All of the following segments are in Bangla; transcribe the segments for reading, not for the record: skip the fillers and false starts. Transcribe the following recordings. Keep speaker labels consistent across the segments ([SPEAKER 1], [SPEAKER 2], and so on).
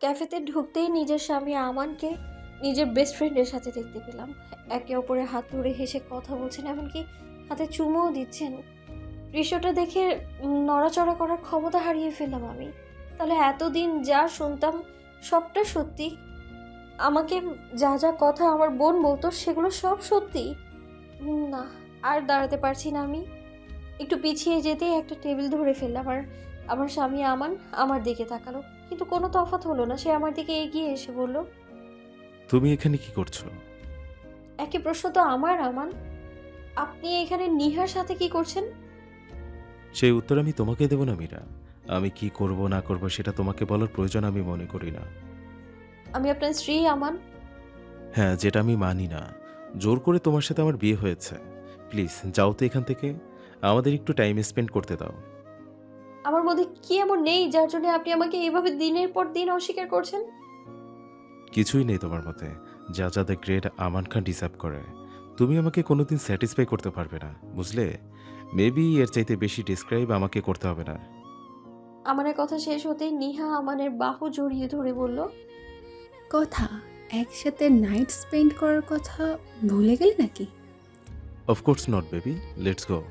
[SPEAKER 1] ক্যাফেতে ঢুকতেই নিজের স্বামী আমানকে নিজের বেস্ট ফ্রেন্ডের সাথে দেখতে পেলাম। একে অপরের হাত ধরে হেসে কথা বলছেন, এমনকি হাতে চুমুও দিচ্ছেন। দৃশ্যটা দেখে নড়াচড়া করার ক্ষমতা হারিয়ে ফেললাম আমি। তাহলে এতদিন যা শুনতাম সবটা সত্যি? আমাকে যা যা কথা আমার বোন বলতো সেগুলো সব সত্যি? না, আর দাঁড়াতে পারছি না আমি। একটু পিছিয়ে যেতেই একটা টেবিল ধরে ফেললাম, আর আমার স্বামী আমান আমার দিকে তাকালো, কিন্তু কোনো তফাৎ হলো না। সে আমার দিকে এগিয়ে এসে বলল,
[SPEAKER 2] তুমি এখানে কি করছো?
[SPEAKER 1] একই প্রশ্ন তো আমার আমান। আপনি এখানে নিহার সাথে কি করছেন?
[SPEAKER 2] সেই উত্তর আমি তোমাকে দেব না মীরা। আমি কি করব না করব সেটা তোমাকে বলার প্রয়োজন আমি মনে করি না।
[SPEAKER 1] আমি আপনার স্ত্রী আমান।
[SPEAKER 2] হ্যাঁ, যেটা আমি মানি না। জোর করে তোমার সাথে আমার বিয়ে হয়েছে। প্লিজ যাও তো এখান থেকে। আমাদের একটু টাইম স্পেন্ড করতে দাও।
[SPEAKER 1] আমার মধ্যে কি এমন নেই যার জন্য আপনি আমাকে এইভাবে দিনের পর দিন অস্বীকার করছেন?
[SPEAKER 2] কিছুই নেই তোমার মতে যা যাদের গ্রেড আমান খান ডিসার্ভ করে। তুমি আমাকে কোনোদিন স্যাটিসফাই করতে পারবে না, বুঝলে? মেবি এর চাইতে বেশি ডিসক্রাইব আমাকে করতে হবে না।
[SPEAKER 1] আমানের কথা শেষ হতেই নিহা আমানের বাহু জড়িয়ে ধরে বলল,
[SPEAKER 3] কথা, একসাথে নাইট স্পেন্ড করার কথা ভুলে গেলে নাকি?
[SPEAKER 2] Of course not baby, let's go.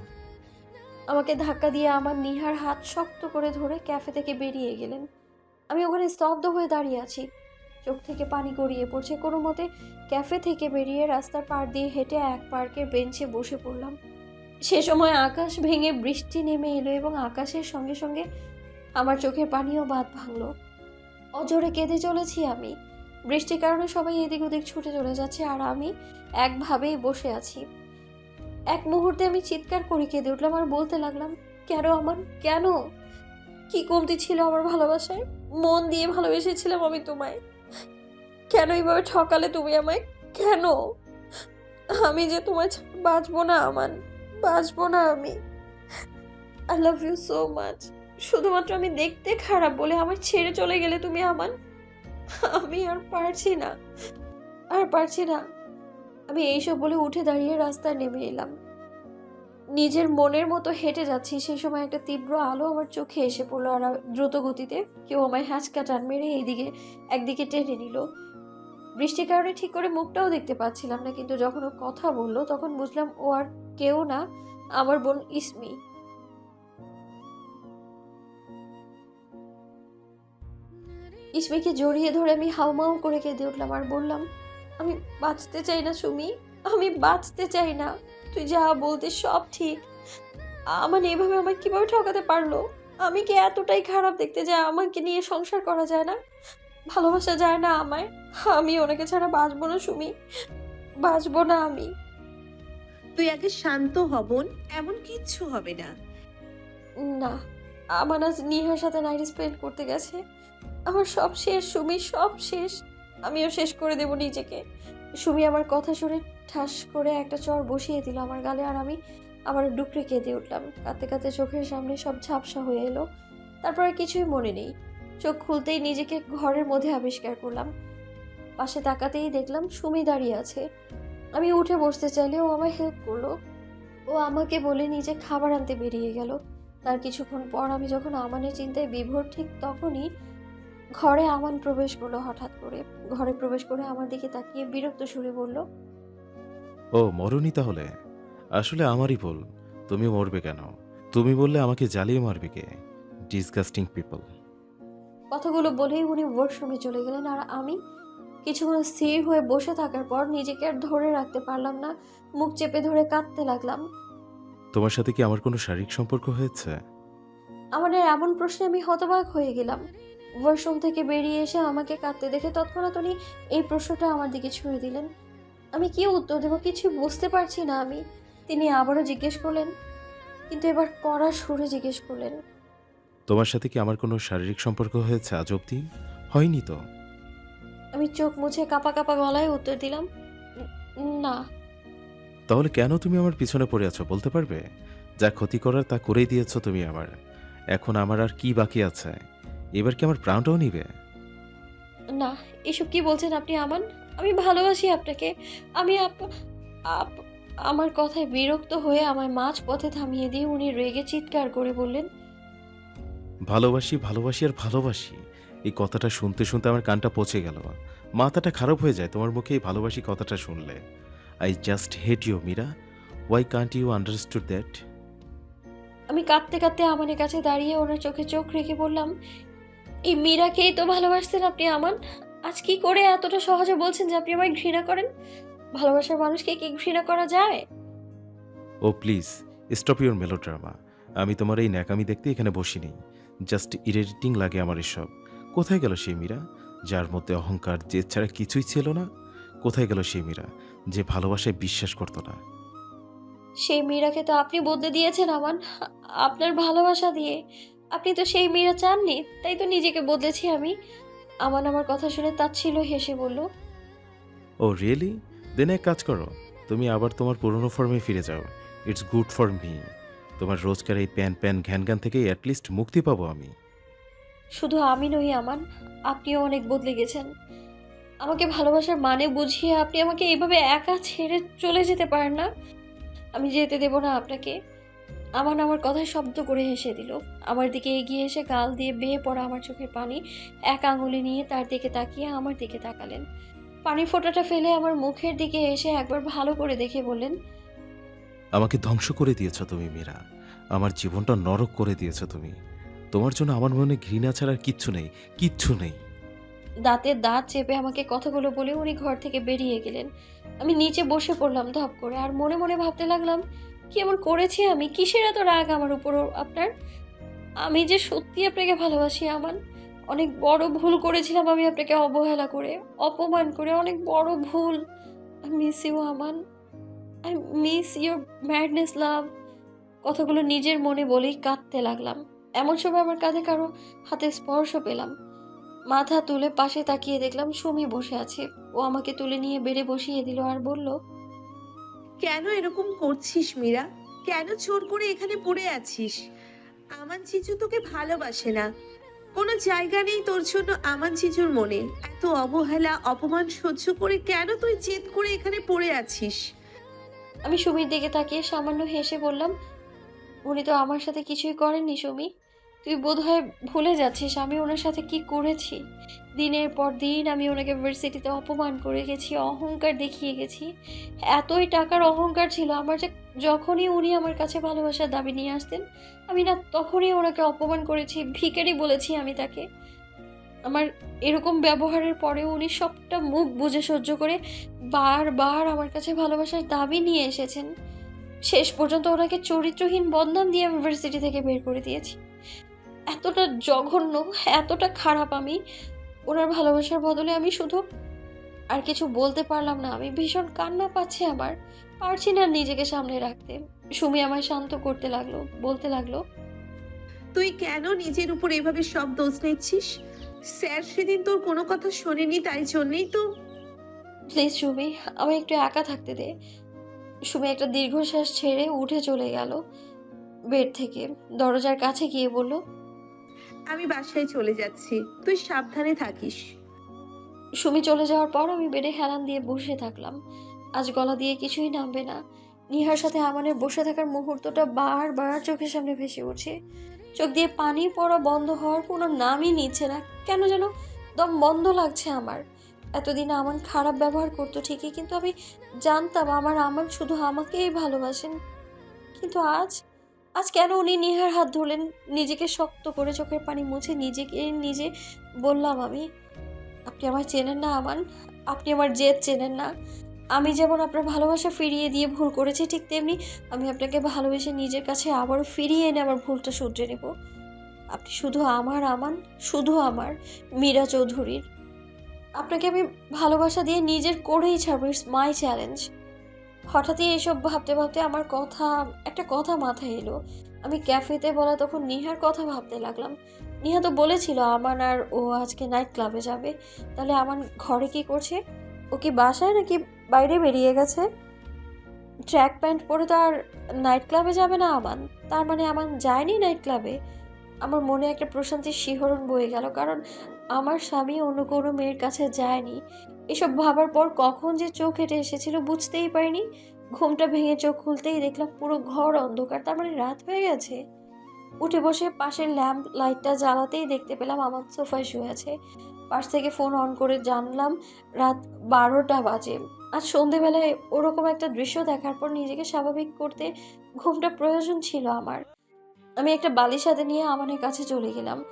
[SPEAKER 1] আমাকে ধাক্কা দিয়ে আমার নিহার হাত শক্ত করে ধরে ক্যাফে থেকে বেরিয়ে গেলেন। আমি ওখানে স্তব্ধ হয়ে দাঁড়িয়ে আছি, চোখ থেকে পানি গড়িয়ে পড়ছে। কোনো মতে ক্যাফে থেকে বেরিয়ে রাস্তার পাড় দিয়ে হেঁটে এক পার্কের বেঞ্চে বসে পড়লাম। সে সময় আকাশ ভেঙে বৃষ্টি নেমে এলো এবং আকাশের সঙ্গে সঙ্গে আমার চোখের পানিও বাঁধ ভাঙলো। অজোরে কেঁদে চলেছি আমি। বৃষ্টির কারণে সবাই এদিক ওদিক ছুটে চলে যাচ্ছে, আর আমি একভাবেই বসে আছি। এক মুহূর্তে আমি চিৎকার করে কেঁদে উঠলাম আর বলতে লাগলাম, কেন আমার, কেন? কি কমতি ছিল আমার ভালোবাসায়? মন দিয়ে ভালোবেসেছিলাম আমি তোমায়। কেন এইভাবে ঠকালে তুমি আমায়? কেন? আমি যে তোমায় ছাড়া বাঁচবো না আমান, বাঁচবো না আমি। I love you so much. শুধুমাত্র আমি দেখতে খারাপ বলে আমার ছেড়ে চলে গেলে তুমি আমান। আমি আর পারছি না, আর পারছি না। আমি এইসব বলে উঠে দাঁড়িয়ে রাস্তায় নেমে এলাম। নিজের মনের মতো হেঁটে যাচ্ছি, সেই সময় একটা তীব্র আলো আমার চোখে এসে পড়লো, আর দ্রুত গতিতে কেউ আমায় হ্যাঁচকা টান মেরে এইদিকে একদিকে টেনে নিল। বৃষ্টির কারণে ঠিক করে মুখটাও দেখতে পাচ্ছিলাম না, কিন্তু যখন ও কথা বললো তখন বুঝলাম ও আর কেউ না, আমার বোন ইসমি। ইসমিকে জড়িয়ে ধরে আমি হাউমাউ করে কেঁদে উঠলাম আর বললাম, আমি বাঁচতে চাই না সুমি, আমি বাঁচতে চাই না। তুই যা বলতে সব ঠিক। আমার এভাবে আমাকে কিভাবে ঠকাতে পারলো? আমি কি এতটাই খারাপ দেখতে যে আমাকে নিয়ে সংসার করা যায় না, ভালোবাসা যায় না আমায়? আমি ওনাকে ছাড়া বাঁচবো না সুমি, বাঁচবো না আমি।
[SPEAKER 4] তুই আগে শান্ত হ বোন, এমন কিচ্ছু হবে না।
[SPEAKER 1] না, আমার আজ নিহার সাথে নাইট স্পেন্ড করতে গেছে। আমার সব শেষ সুমি, সব শেষ। আমিও শেষ করে দেব নিজেকে। সুমি আমার কথা শুনে ঠাস করে একটা চড় বসিয়ে দিল আমার গালে, আর আমি আবার ডুকরে কেঁদে উঠলাম। কাঁদতে কাঁদতে চোখের সামনে সব ঝাপসা হয়ে এলো। তারপর আর কিছুই মনে নেই। চোখ খুলতেই নিজেকে ঘরের মধ্যে আবিষ্কার করলাম। পাশে তাকাতেই দেখলাম সুমি দাঁড়িয়ে আছে। আমি উঠে বসতে চাইলে ও আমায় হেল্প করলো। ও আমাকে বলে নিজে খাবার আনতে বেরিয়ে গেল। তার কিছুক্ষণ পর আমি যখন আমানের চিন্তায় বিভোর, ঠিক তখনই ঘরে আমান প্রবেশ করলো হঠাৎ করে। ঘরে প্রবেশ করে আমার দিকে তাকিয়ে বিরক্ত সুরে বলল,
[SPEAKER 2] ও মরনি তাহলে? আসলে আমারই ভুল। তুমি মরবে কেন? তুমি বললে আমাকে জ্বালিয়ে মারবে কে? Disgusting people.
[SPEAKER 1] কথাগুলো বলেই উনি ওয়াশরুমে চলে গেলেন, আর আমি কিছুক্ষণ স্থির হয়ে বসে থাকার পর নিজেকে আর ধরে রাখতে পারলাম না। মুখ চেপে ধরে কাঁদতে লাগলাম।
[SPEAKER 2] তোমার সাথে কি আমার কোনো শারীরিক সম্পর্ক হয়েছে?
[SPEAKER 1] আমাদের এমন প্রশ্নে আমি হতবাক হয়ে গেলাম। ওয়াশরুম থেকে বেরিয়ে এসে আমাকে কাঁদতে দেখে তৎক্ষণাৎ উনি এই প্রশ্নটা আমার দিকে ছুঁড়ে দিলেন। আমি কি উত্তর দেবো কিছু বুঝতে পারছি না আমি। তিনি আবারও জিজ্ঞেস করলেন, কিন্তু এবার কড়া সুরে জিজ্ঞেস করলেন।
[SPEAKER 2] তোমার সাথে কি আমার কোনো শারীরিক সম্পর্ক হয়েছে আজ অব্দি? হয়নি তো?
[SPEAKER 1] আমি চোখ মুছে কাঁপা কাঁপা গলায় উত্তর দিলাম, না।
[SPEAKER 2] তাহলে কেন তুমি আমার পিছনে পড়ে আছো বলতে পারবে? যা ক্ষতি করার তা করেই দিয়েছো তুমি আমার। এখন আমার আর কি বাকি আছে? এবার কি আমার প্রাণটাও নিবে?
[SPEAKER 1] না, এসব কি বলছেন আপনি আমান? আমি ভালোবাসি আপনাকে। আমি আপ- আমার কথায় বিরক্ত হয়ে আমায় মাঝ পথে থামিয়ে দিয়ে উনি রেগে চিৎকার করে বললেন,
[SPEAKER 2] ভালোবাসি ভালোবাসি আর ভালোবাসি, এই কথাটা শুনতে শুনতে আমার কানটা পচে গেল, মাথাটা খারাপ হয়ে যায় তোমার মুখে এই ভালোবাসি কথাটা শুনলে। I just hate you Meera, why can't you understood that?
[SPEAKER 1] আমি কাঁদতে কাঁদতে আমানের কাছে দাঁড়িয়ে ওনার চোখে চোখ রেখে বললাম, এই মীরাকেই তো ভালোবাসতেন আপনি আমান। আজ কি করে এতটা সহজে বলছেন যে আপনি আমায় ঘৃণা করেন? ভালোবাসার মানুষকে কি ঘৃণা করা যায়?
[SPEAKER 2] ও প্লিজ স্টপ ইউর মেলোড্রামা। আমি তোমার এই ন্যাকামি দেখতে এখানে বসিনি। জাস্ট ইরিটেটিং লাগে আমার এসব। কোথায় গেল সেই মীরা যার মধ্যে অহংকার জেদ ছাড়া কিছুই ছিল না? কোথায় গেল সেই মীরা যে ভালোবাসায় বিশ্বাস করতো না?
[SPEAKER 1] সেই মীরাকে তো আপনি বদলে দিয়েছেন আমান, আপনার ভালোবাসা দিয়ে। আপনি তো সেই মীরা চাননি, তাই তো নিজেকে বদলেছি আমি। আমান আমার কথা শুনে তাচ্ছিল্য হেসে বলল,
[SPEAKER 2] ও রিয়েলি? দেন এক কাজ করো, তুমি আবার তোমার পুরনো ফর্মে ফিরে যাও। It's good for me. তোমার রোজকার এই প্যান প্যান ঘ্যান ঘ্যান থেকে অ্যাটলিস্ট মুক্তি পাবো আমি।
[SPEAKER 1] শুধু আমি নই আমান, আপনিও অনেক বদলে গেছেন। আমাকে ভালোবাসার মানে বুঝিয়ে আপনি আমাকে এইভাবে একা ছেড়ে চলে যেতে পারেন না। আমি যেতে দেব না আপনাকে। আমান আমার কথায় শব্দ করে হেসে দিল। আমার দিকে এগিয়ে এসে গাল দিয়ে বেয়ে পড়া আমার চোখের পানি এক আঙুলে নিয়ে তার দিকে তাকিয়ে আমার দিকে তাকালেন। পানির ফোঁটাটা ফেলে আমার মুখের দিকে এসে একবার ভালো করে দেখে বললেন,
[SPEAKER 2] আমাকে ধ্বংস করে দিয়েছ তুমি মীরা, আমার জীবনটা নরক করে দিয়েছ তুমি। তোমার জন্য আমার মনে ঘৃণা ছাড়া আর কিচ্ছু নেই, কিচ্ছু নেই।
[SPEAKER 1] দাঁতে দাঁত চেপে আমাকে কথাগুলো বলে উনি ঘর থেকে বেরিয়ে গেলেন। আমি নিচে বসে পড়লাম ধপ করে, আর মনে মনে ভাবতে লাগলাম, কি এমন করেছি আমি? কিসের এত রাগ আমার উপর আপনার? আমি যে সত্যি আপনাকে ভালোবাসি আমান। অনেক বড় ভুল করেছিলাম আমি আপনাকে অবহেলা করে, অপমান করে, অনেক বড় ভুল। I miss you Aman, I miss your madness love. কথাগুলো নিজের মনে বলেই কাঁদতে লাগলাম। এমন সময় আমার কাঁধে কারো হাতে স্পর্শ পেলাম। মাথা তুলে পাশে তাকিয়ে দেখলাম সুমি বসে আছে। ও আমাকে তুলে নিয়ে বেড়ে বসিয়ে দিল আর বলল,
[SPEAKER 4] কেন এরকম করছিস মীরা? কেন জোর করে এখানে পড়ে আছিস? আমান চিচু তোকে ভালোবাসে না। কোনো জায়গা নেই তোর জন্য আমান চিচুর মনে। এত অবহেলা অপমান সহ্য করে কেন তুই জেদ করে এখানে পড়ে আছিস?
[SPEAKER 1] আমি সুমির দিকে তাকিয়ে সামান্য হেসে বললাম, উনি তো আমার সাথে কিছুই করেননি সুমি। তুই বোধহয় ভুলে যাচ্ছিস আমি ওনার সাথে কি করেছি। দিনের পর দিন আমি ওনাকে ভার্সিটিতে অপমান করে গেছি, অহংকার দেখিয়ে গেছি। এতই টাকার অহংকার ছিল আমার যে যখনই উনি আমার কাছে ভালোবাসার দাবি নিয়ে আসতেন, আমি না তখনই ওনাকে অপমান করেছি, ভিখারি বলেছি আমি তাকে। আমার এরকম ব্যবহারের পরেও উনি সবটা মুখ বুজে সহ্য করে বারবার আমার কাছে ভালোবাসার দাবি নিয়ে এসেছেন। শেষ পর্যন্ত ওনাকে চরিত্রহীন বদনাম দিয়ে আমি ভার্সিটি থেকে বের করে দিয়েছি। এতটা জঘন্য, এতটা খারাপ আমি। ওনার ভালোবাসার বদলে আমি শুধু আর কিছু বলতে পারলাম না। আমি ভীষণ কান্না পাচ্ছে আমার, পারছি না নিজেকে সামনে রাখতে। সুমি আমায় শান্ত করতে লাগলো, বলতে লাগলো,
[SPEAKER 4] তুই কেন নিজের উপর এভাবে সব দোষ নিচ্ছিস? স্যার সেদিন তোর কোনো কথা শোনেনি, তাই জন্যই তো।
[SPEAKER 1] প্লিজ সুমি, আমায় একটু একা থাকতে দে। সুমি একটা দীর্ঘশ্বাস ছেড়ে উঠে চলে গেল বেড থেকে। দরজার কাছে গিয়ে বলল,
[SPEAKER 4] আমি বাসায় চলে যাচ্ছি, তুই সাবধানে থাকিস।
[SPEAKER 1] সুমি চলে যাওয়ার পর আমি বেডে হেলান দিয়ে বসে থাকলাম। আজ গলা দিয়ে কিছুই নামবে না। নিহার সাথে আমানের বসে থাকার মুহূর্তটা বারবার চোখের সামনে ভেসে উঠছে। চোখ দিয়ে পানি পড়া বন্ধ হওয়ার কোনো নামই নিচ্ছে না। কেন যেন দম বন্ধ লাগছে আমার। এতদিন আমান খারাপ ব্যবহার করতো ঠিকই, কিন্তু আমি জানতাম আমার আমান শুধু আমাকেই ভালোবাসেন। কিন্তু আজ আজ কেন উনি নিহার হাত ধরলেন? নিজেকে শক্ত করে চোখের পানি মুছে নিজেকে নিজে বললাম আমি, আপনি আমায় চেনেন না আমান, আপনি আমার জেদ চেনেন না। আমি যেমন আপনার ভালোবাসা ফিরিয়ে দিয়ে ভুল করেছি, ঠিক তেমনি আমি আপনাকে ভালোবেসে নিজের কাছে আবারও ফিরিয়ে এনে আমার ভুলটা শুধরে নেব। আপনি শুধু আমার আমান, শুধু আমার মীরা চৌধুরীর। আপনাকে আমি ভালোবাসা দিয়ে নিজের করেই ছাড়বো, ইটস মাই চ্যালেঞ্জ। হঠাৎই এসব ভাবতে ভাবতে আমার একটা কথা মাথায় এলো। আমি ক্যাফেতে বলা তখন নিহার কথা ভাবতে লাগলাম। নিহা তো বলেছিল আমান আর ও আজকে নাইট ক্লাবে যাবে। তাহলে আমান ঘরে কি করছে? ও কি বাসায় নাকি বাইরে বেরিয়ে গেছে? ট্র্যাক প্যান্ট পরে তো আর নাইট ক্লাবে যাবে না আমান। তার মানে আমান যায়নি নাইট ক্লাবে। আমার মনে একটা প্রশান্তির শিহরণ বয়ে গেল, কারণ আমার স্বামী অন্য কোনো মেয়ের কাছে যায়নি। এসব ভাবার পর কখন যে চোখ হেঁটে এসেছিল বুঝতেই পারিনি। ঘুমটা ভেঙে চোখ খুলতেই দেখলাম পুরো ঘর অন্ধকার। তার মানে রাত হয়ে গেছে। উঠে বসে পাশের ল্যাম্প লাইটটা জ্বালাতেই দেখতে পেলাম আমার সোফায় শুয়ে আছে। পাশ থেকে ফোন অন করে জানলাম রাত 12টা বাজে। আজ সন্ধেবেলায় ওরকম একটা দৃশ্য দেখার পর নিজেকে স্বাভাবিক করতে ঘুমটা প্রয়োজন ছিল আমার। আমি একটা বালিশ হাতে নিয়ে আমানের কাছে চলে গেলাম।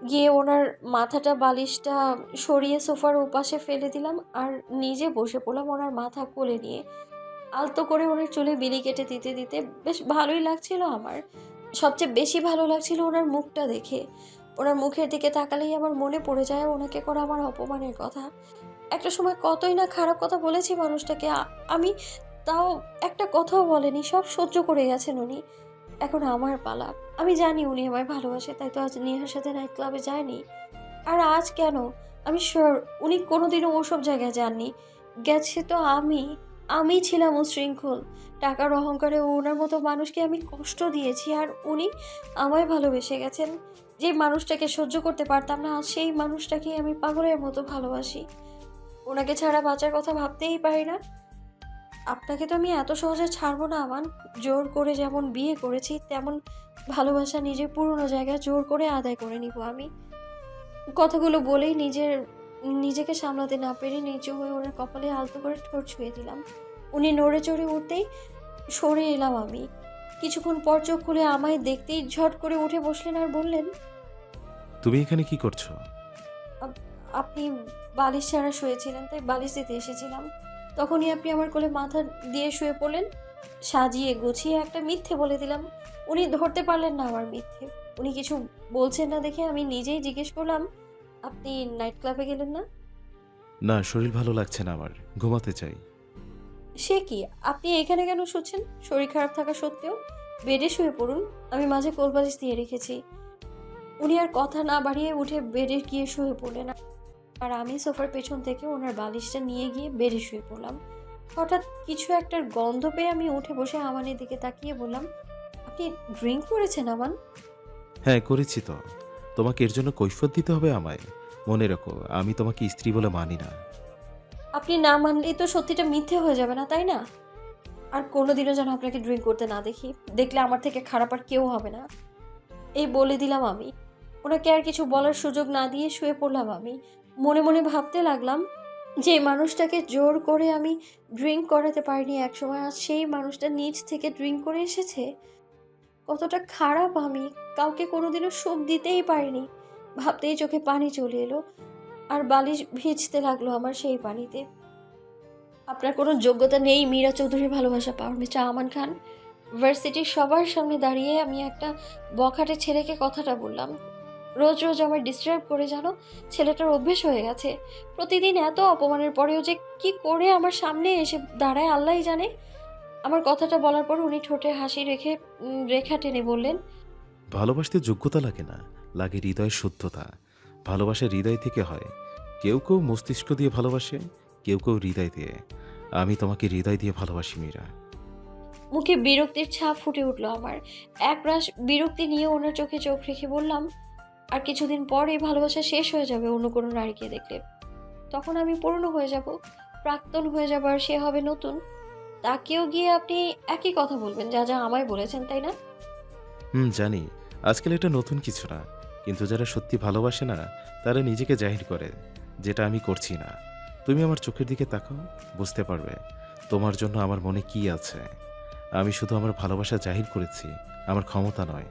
[SPEAKER 1] গিয়ে ওনার মাথাটা বালিশটা সরিয়ে সোফার ওপাশে ফেলে দিলাম আর নিজে বসে পড়লাম ওনার মাথা কোলে নিয়ে। আলতো করে ওনার চুলে বিলি কেটে দিতে দিতে বেশ ভালোই লাগছিল আমার। সবচেয়ে বেশি ভালো লাগছিল ওনার মুখটা দেখে। ওনার মুখের দিকে তাকালেই আমার মনে পড়ে যায় ওনাকে করা আমার অপমানের কথা। একটা সময় কতই না খারাপ কথা বলেছি মানুষটাকে, আমি তাও একটা কথাও বলেনি, সব সহ্য করে গেছেন উনি। এখন আমার পালা। আমি জানি উনি আমায় ভালোবাসে, তাই তো আজ নেহার সাথে নাইট ক্লাবে যায়নি। আর আজ কেন? আমি শিওর উনি কোনোদিনও ওসব জায়গায় যাননি। গেছে তো আমি ছিলাম উচ্ছৃঙ্খল। টাকার অহংকারে ওনার মতো মানুষকে আমি কষ্ট দিয়েছি, আর উনি আমায় ভালোবেসে গেছেন। যে মানুষটাকে সহ্য করতে পারতাম না, আজ সেই মানুষটাকেই আমি পাগলের মতো ভালোবাসি। ওনাকে ছাড়া বাঁচার কথা ভাবতেই পারি না। আপনাকে তো আমি এত সহজে ছাড়বো না আমান। জোর করে যেমন বিয়ে করেছি, তেমন ভালোবাসা নিজের পুরনো জায়গায় জোর করে আদায় করে নিব আমি। কথাগুলো বলেই নিজেকে সামলাতে না পেরে নিচু হয়ে ওনার কপালে আলতো করে ঠোঁট ছুঁয়ে দিলাম। উনি নড়ে চড়ে উঠতেই সরে এলাম আমি। কিছুক্ষণ পর চোখ খুলে আমায় দেখতেই ঝট করে উঠে বসলেন আর বললেন,
[SPEAKER 2] তুমি এখানে কি করছো?
[SPEAKER 1] "আপ- আপনি বালিশ ছাড়া শুয়েছিলেন, তাই বালিশ দিতে এসেছিলাম। তখনই আপনি আমার কোলে মাথা দিয়ে শুয়ে পড়লেন। সাজিয়ে গুছিয়ে একটা মিথ্যে বলে দিলাম। উনি ধরতে পারলেন না আমার মিথ্যে। উনি কিছু বলছেন না দেখে আমি নিজেই জিজ্ঞেস করলাম, আপনি নাইট ক্লাবে গেলেন না?
[SPEAKER 2] না, শরীর ভালো লাগছে না আমার, ঘুমাতে চাই।
[SPEAKER 1] সে কি, আপনি এখানে কেন শুচ্ছেন? শরীর খারাপ থাকা সত্ত্বেও বেডে শুয়ে পড়ুন, আমি মাঝে কোলবালিশ দিয়ে রেখেছি। উনি আর কথা না বাড়িয়ে উঠে বেডে গিয়ে শুয়ে পড়লেন, আর আমি সোফার পেছন থেকে ওনার বালিশটা নিয়ে গিয়ে বেডে শুয়ে পড়লাম। হঠাৎ কিছু একটার গন্ধ পেয়ে আমি উঠে বসে আমানের দিকে তাকিয়ে বললাম, আপনি ড্রিঙ্ক করেছেন আমান?
[SPEAKER 2] হ্যাঁ, করেছি তো। তোমাকে এর জন্য কৈফিয়ত দিতে হবে আমায়? মনে রাখো, আমি তোমাকে স্ত্রী বলে মানি না।
[SPEAKER 1] আপনি না মানলেই তো সত্যিটা মিথ্যে হয়ে যাবে না, তাই না? আর কোনোদিনও যেন আপনাকে ড্রিঙ্ক করতে না দেখি। দেখলে আমার থেকে খারাপ আর কেউ হবে না, এই বলে দিলাম আমি। ওনাকে আর কিছু বলার সুযোগ না দিয়ে শুয়ে পড়লাম আমি। মনে মনে ভাবতে লাগলাম, যে মানুষটাকে জোর করে আমি ড্রিঙ্ক করাতে পারিনি একসময়, আজ সেই মানুষটা নিজ থেকে ড্রিঙ্ক করে এসেছে। কতটা খারাপ আমি, কাউকে কোনোদিনও সুখ দিতেই পারিনি। ভাবতেই চোখে পানি চলে এলো, আর বালিশ ভিজতে লাগলো আমার সেই পানিতে। আপনার কোনো যোগ্যতা নেই মীরা চৌধুরীর ভালোবাসা পাওয়ার, মিস্টার আমান খান। ভার্সিটির সবার সামনে দাঁড়িয়ে আমি একটা বখাটে ছেলেকে কথাটা বললাম। রোজ রোজ আমার ডিস্টার্ব করে জানো, ছেলেটার অভ্যেস হয়ে গেছে। প্রতিদিন এত অপমানের পরেও যে কি করে আমার সামনে এসে দাঁড়ায় আল্লাহই জানে। আমার কথাটা বলার পর উনি ঠোঁটে হাসি রেখে রেখা টেনে বললেন,
[SPEAKER 2] ভালোবাসতে যোগ্যতা লাগে না, লাগে হৃদয়ের শুদ্ধতা। ভালোবাসা হৃদয় থেকে হয়। কেউ কেউ মস্তিষ্ক দিয়ে ভালোবাসে, কেউ কেউ হৃদয় দিয়ে। আমি তোমাকে হৃদয় দিয়ে ভালোবাসি মীরা।
[SPEAKER 1] মুখে বিরক্তির ছাপ ফুটে উঠলো আমার। একরাশ বিরক্তি নিয়ে ওনার চোখে চোখ রেখে বললাম, আর কিছুদিন পর এই ভালোবাসা শেষ হয়ে যাবে অন্য কোনো নারীকে দেখলে। তখন আমি পুরনো হয়ে যাব, প্রাক্তন হয়ে যাব, আর সে হবে নতুন। তাকেও গিয়ে আপনি একই কথা বলবেন যা যা আমায় বলেছেন, তাই না?
[SPEAKER 2] জানি। আজকাল এটা নতুন কিছু না, কিন্তু যারা সত্যি ভালোবাসে না, তারা নিজেকে জাহির করে, যেটা আমি করছি না। তুমি আমার চোখের দিকে তাকাও, বুঝতে পারবে তোমার জন্য আমার মনে কি আছে। আমি শুধু আমার ভালোবাসা জাহির করেছি, আমার ক্ষমতা নয়।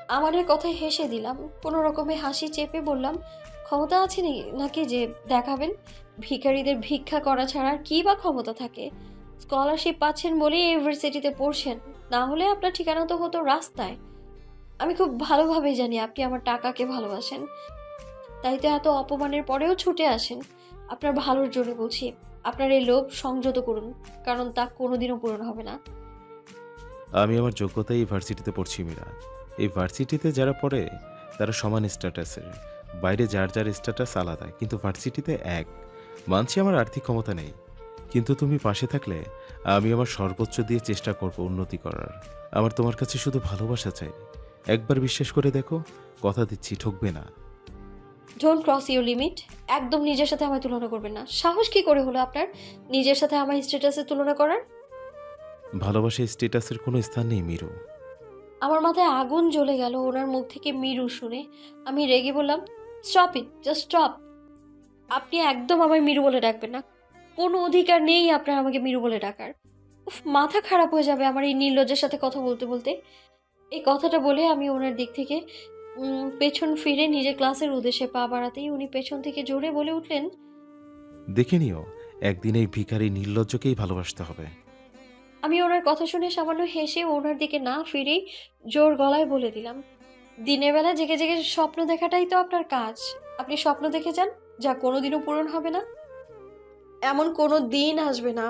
[SPEAKER 1] আমাদের কথায় হেসে দিলাম, কোনো রকমে হাসি চেপে বললাম, ক্ষমতা আছে নাকি যে দেখাবেন? ভিখারিদের ভিক্ষা করা ছাড়া আর কী বা ক্ষমতা থাকে? স্কলারশিপ পাচ্ছেন বলেই ইউনিভার্সিটিতে পড়ছেন, না হলে আপনার ঠিকানা তো হতো রাস্তায়। আমি খুব ভালোভাবেই জানি আপনি আমার টাকাকে ভালোবাসেন, তাই তো এত অপমানের পরেও ছুটে আসেন। আপনার ভালোর জন্য বলছি, আপনার এই লোভ সংযত করুন, কারণ তা কোনোদিনও পূরণ হবে না।
[SPEAKER 2] আমি আমার যোগ্যতায় এই ভার্সিটিতে পড়ছি মীরা। এই ভার্সিটিতে যারা পড়ে তারা সমান স্ট্যাটাসের। বাইরে যার যার স্ট্যাটাস আলাদা, কিন্তু ভার্সিটিতে এক। মানছি আমার আর্থিক ক্ষমতা নেই, কিন্তু তুমি পাশে থাকলে আমি আমার সর্বোচ্চ দিয়ে চেষ্টা করব উন্নতি করার। আমার তোমার কাছে শুধু ভালোবাসা চাই। একবার বিশ্বাস করে দেখো, কথা দিচ্ছি ঠকবে না।
[SPEAKER 1] Don't cross your limit. একদম নিজের সাথে আমায় তুলনা করবেন না। সাহস কি করে হলো আপনার নিজের সাথে আমার স্ট্যাটাসের তুলনা করার?
[SPEAKER 2] ভালোবাসায় স্ট্যাটাসের কোনো স্থান নেই মিরু।
[SPEAKER 1] আমার মাথায় আগুন জ্বলে গেল ওনার মুখ থেকে মিরু শুনে। আমি রেগে বললাম, স্টপ ইট, জাস্ট স্টপ। আপনি একদম আমায় মিরু বলে ডাকবেন না। কোনো অধিকার নেই আপনার আমাকে মিরু বলে ডাকার। উফ, মাথা খারাপ হয়ে যাবে আমার এই নির্লজ্জের সাথে কথা বলতে বলতে। এই কথাটা বলে আমি ওনার দিক থেকে পেছন ফিরে নিজের ক্লাসের উদ্দেশ্যে পা বাড়াতেই উনি পেছন থেকে জোরে বলে উঠলেন,
[SPEAKER 2] দেখে নিও, একদিন এই ভিখারি নির্লজ্জকেই ভালোবাসতে হবে।
[SPEAKER 1] আমি ওনার কথা শুনে সামান্য হেসে ওনার দিকে না ফিরেই জোর গলায় বলে দিলাম, দিনের বেলা জেগে জেগে স্বপ্ন দেখাটাই তো আপনার কাজ। আপনি স্বপ্ন দেখে যান, যা কোনোদিনও পূরণ হবে না। এমন কোনো দিন আসবে না।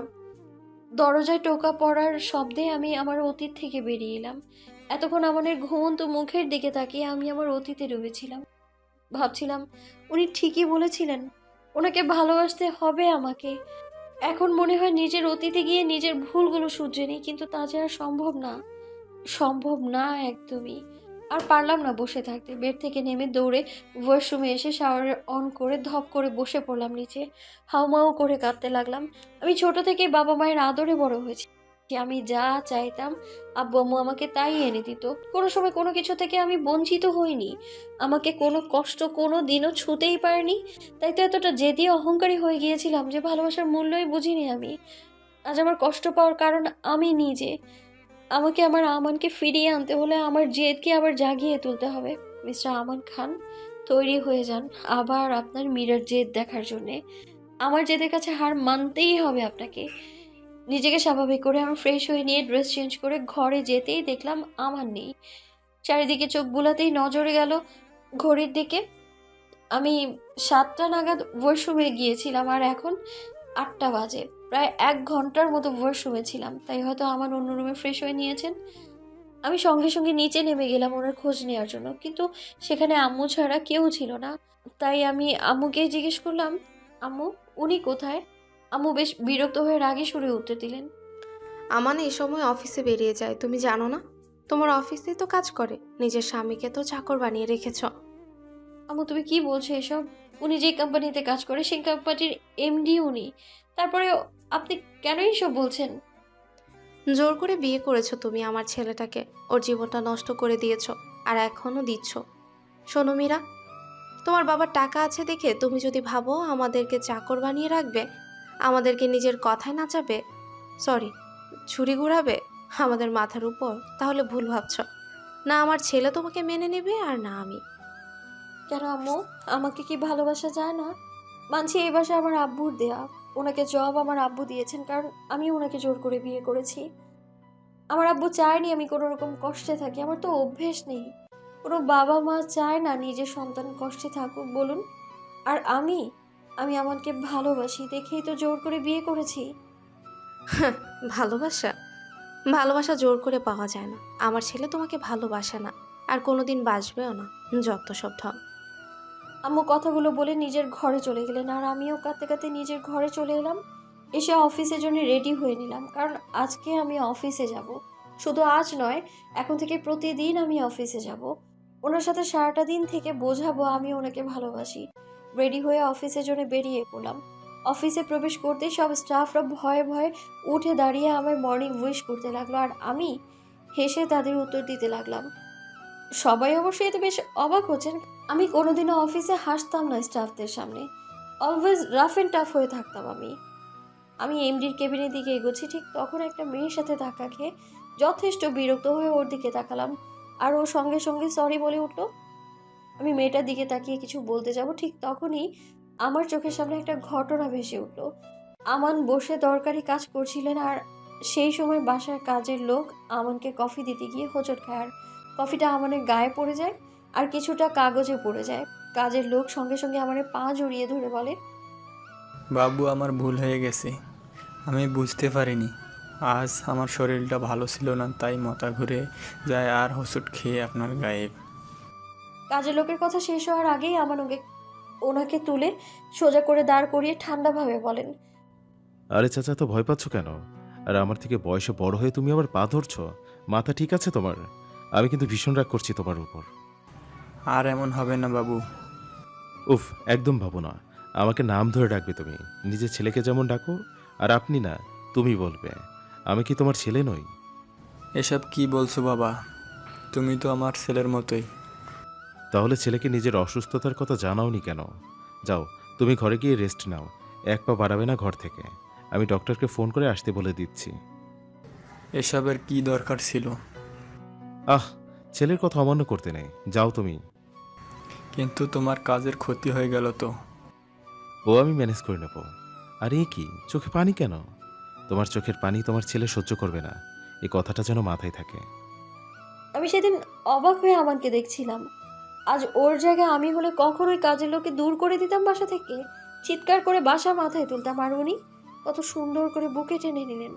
[SPEAKER 1] দরজায় টোকা পড়ার শব্দে আমি আমার অতীত থেকে বেরিয়ে এলাম। এতক্ষণ আমাদের ঘুমন্ত মুখের দিকে তাকিয়ে আমি আমার অতীতে ডুবেছিলাম। ভাবছিলাম উনি ঠিকই বলেছিলেন, ওনাকে ভালোবাসতে হবে আমাকে। এখন মনে হয় নিজের অতীতে গিয়ে নিজের ভুলগুলো শুধরে নিই, কিন্তু তা যে আর সম্ভব না। সম্ভব না একদমই। আর পারলাম না বসে থাকতে। বেড থেকে নেমে দৌড়ে ওয়াশরুমে এসে শাওয়ার অন করে ধপ করে বসে পড়লাম নিচে। হাউমাউ করে কাঁদতে লাগলাম। আমি ছোট থেকে বাবা মায়ের আদরে বড় হয়েছি। আমি যা চাইতাম আব্বু আম্মু আমাকে তাই এনে দিত। কোনো সময় কোনো কিছু থেকে আমি বঞ্চিত হইনি। আমাকে কোনো কষ্ট কোনো দিনও ছুতেই পারেনি। তাই তো এতটা জেদি অহংকারী হয়ে গিয়েছিলাম যে ভালোবাসার মূল্যই বুঝিনি আমি। আজ আমার কষ্ট পাওয়ার কারণ আমি নিজে। আমাকে আমার আমানকে ফিরিয়ে আনতে হলে আমার জেদকে আবার জাগিয়ে তুলতে হবে। মিস্টার আমান খান, তৈরি হয়ে যান আবার আপনার মীরার জেদ দেখার জন্যে। আমার জেদের কাছে হার মানতেই হবে আপনাকে। নিজেকে স্বাভাবিক করে আমি ফ্রেশ হয়ে নিয়ে ড্রেস চেঞ্জ করে ঘরে যেতেই দেখলাম আমান নেই। চারিদিকে চোখ বুলাতেই নজরে গেল ঘড়ির দিকে। আমি 7টা নাগাদ ওয়াশরুমে গিয়েছিলাম আর এখন 8টা বাজে। প্রায় 1 ঘন্টার মতো ওয়াশরুমে ছিলাম, তাই হয়তো আমার অন্য রুমে ফ্রেশ হয়ে নিয়েছেন। আমি সঙ্গে সঙ্গে নিচে নেমে গেলাম ওনার খোঁজ নেওয়ার জন্য, কিন্তু সেখানে আম্মু ছাড়া কেউ ছিল না। তাই আমি আম্মুকে জিজ্ঞেস করলাম, আম্মু উনি কোথায়? আম্মু বেশ বিরক্ত হয়ে রাগে সুরে উত্তর দিলেন,
[SPEAKER 5] আমান এই সময় অফিসে বেরিয়ে যায়, তুমি জানো না? তোমার অফিসে তো কাজ করে, নিজের স্বামীকে তো চাকর বানিয়ে রেখেছ।
[SPEAKER 1] আম্মু তুমি কি বলছো এসব? উনি যে কোম্পানিতে কাজ করে সেই কোম্পানির এমডি উনি। তারপরে আপনি কেন এইসব বলছেন?
[SPEAKER 5] জোর করে বিয়ে করেছো তুমি আমার ছেলেটাকে, ওর জীবনটা নষ্ট করে দিয়েছো, আর এখনও দিচ্ছ। শোনো মীরা, তোমার বাবার টাকা আছে দেখে তুমি যদি ভাবো আমাদেরকে চাকর বানিয়ে রাখবে, আমাদেরকে নিজের কথায় নাচাবে, সরি, ছুরি ঘুরাবে আমাদের মাথার উপর, তাহলে ভুল ভাবছ। না আমার ছেলে তোমাকে মেনে নেবে আর না আমি।
[SPEAKER 1] কেন আম্মু, আমাকে কি ভালোবাসা যায় না? মানছি এই বাসা আমার আব্বুর দেয়া। ওনাকে জব আমার আব্বু দিয়েছেন, কারণ আমি ওনাকে জোর করে বিয়ে করেছি। আমার আব্বু চায়নি আমি কোনো রকম কষ্টে থাকি। আমার তো অভ্যেস নেই। কোনো বাবা মা চায় না নিজের সন্তান কষ্টে থাকুক বলুন। আর আমি আমি আমাকে ভালোবাসি দেখেই তো জোর করে বিয়ে করেছি।
[SPEAKER 5] ভালোবাসা? ভালোবাসা জোর করে পাওয়া যায় না। আমার ছেলে তোমাকে ভালোবাসে না, আর কোনোদিন বাসবেও না। যত সব ঢং।
[SPEAKER 1] আম্মু কথাগুলো বলে নিজের ঘরে চলে গেলেন, আর আমিও কাঁদতে কাঁদতে নিজের ঘরে চলে এলাম। এসে অফিসের জন্য রেডি হয়ে নিলাম, কারণ আজকে আমি অফিসে যাব। শুধু আজ নয়, এখন থেকে প্রতিদিন আমি অফিসে যাব। ওনার সাথে সারাটা দিন থেকে বোঝাবো আমি ওনাকে ভালোবাসি। রেডি হয়ে অফিসের জন্য বেরিয়ে পড়লাম। অফিসে প্রবেশ করতেই সব স্টাফরা ভয়ে ভয়ে উঠে দাঁড়িয়ে আমার মর্নিং উইশ করতে লাগলো, আর আমি হেসে তাদের উত্তর দিতে লাগলাম। সবাই অবশ্যই এতে বেশ অবাক হচ্ছেন। আমি কোনোদিনও অফিসে হাসতাম না স্টাফদের সামনে। অলওয়েজ রাফ অ্যান্ড টাফ হয়ে থাকতাম আমি এমডির কেবিনের দিকে এগোচ্ছি, ঠিক তখন একটা মেয়ের সাথে ধাক্কা খেয়ে যথেষ্ট বিরক্ত হয়ে ওর দিকে তাকালাম, আর ও সঙ্গে সঙ্গে সরি বলে উঠল। আমি মেয়েটার দিকে তাকিয়ে কিছু বলতে যাব, ঠিক তখনই আমার চোখের সামনে একটা ঘটনা ভেসে উঠল। আমান বসে দরকারি কাজ করছিলেন, আর সেই সময় বাসার কাজের লোক আমানকে কফি দিতে গিয়ে হোঁচট খায়, আর কফিটা আমানের গায়ে পড়ে যায় আর কিছুটা কাগজে পড়ে যায়। কাজের লোক সঙ্গে সঙ্গে আমার পা জড়িয়ে ধরে বলে,
[SPEAKER 6] বাবু আমার ভুল হয়ে গেছে, আমি বুঝতে পারিনি। আজ আমার শরীরটা ভালো ছিল না, তাই মাথা ঘুরে যায় আর হোঁচট খেয়ে আপনার গায়ে।
[SPEAKER 1] কাজের লোকের কথা শেষ হওয়ার আগেই আমান ওনাকে তুলে সোজা করে দাঁড় করিয়ে ঠান্ডাভাবে বলেন,
[SPEAKER 2] আরে চাচা, তো ভয় পাচ্ছ কেন? আর আমার থেকে বয়সে বড় হয়ে তুমি আবার পা ধরছ? মাথা ঠিক আছে তোমার? আমি কিন্তু ভীষণ রাগ করছি তোমার উপর।
[SPEAKER 6] আর এমন হবে না বাবু।
[SPEAKER 2] উফ, একদম ভাবো না। আমাকে নাম ধরে ডাকবে তুমি। নিজের ছেলেকে যেমন ডাকো, আর আপনি না, তুমি বলবে। আমি কি তোমার ছেলে নই?
[SPEAKER 6] এসব কি বলছো বাবা? তুমি তো আমার ছেলের মতোই।
[SPEAKER 2] তাহলে ছেলেকে নিজের অসুস্থতার কথা জানাওনি কেন? যাও, তুমি ঘরে গিয়ে রেস্ট নাও। এক পা বাড়াবে না ঘর থেকে। আমি ডক্টরকে ফোন করে আসতে বলে দিচ্ছি।
[SPEAKER 6] এসবের কি দরকার ছিল?
[SPEAKER 2] আহ, ছেলের কথা অমান্য করতে নেই। যাও তুমি।
[SPEAKER 6] কিন্তু তোমার কাজের ক্ষতি হয়ে গেল তো।
[SPEAKER 2] ও আমি ম্যানেজ করে নেব। আর এ কি, চোখে পানি কেন? তোমার চোখের পানি তোমার ছেলে সহ্য করবে না, এই কথাটা যেন মাথায় থাকে।
[SPEAKER 1] আমি সেদিন অবাক হয়ে আমানকে দেখছিলাম। আজ ওর জায়গায় আমি হলে কখনোই কাজের লোককে দূর করে দিতাম বাসা থেকে, চিৎকার করে বাসা মাথায় তুলতাম, আর উনি কত সুন্দর করে বুকে টেনে নিলেন।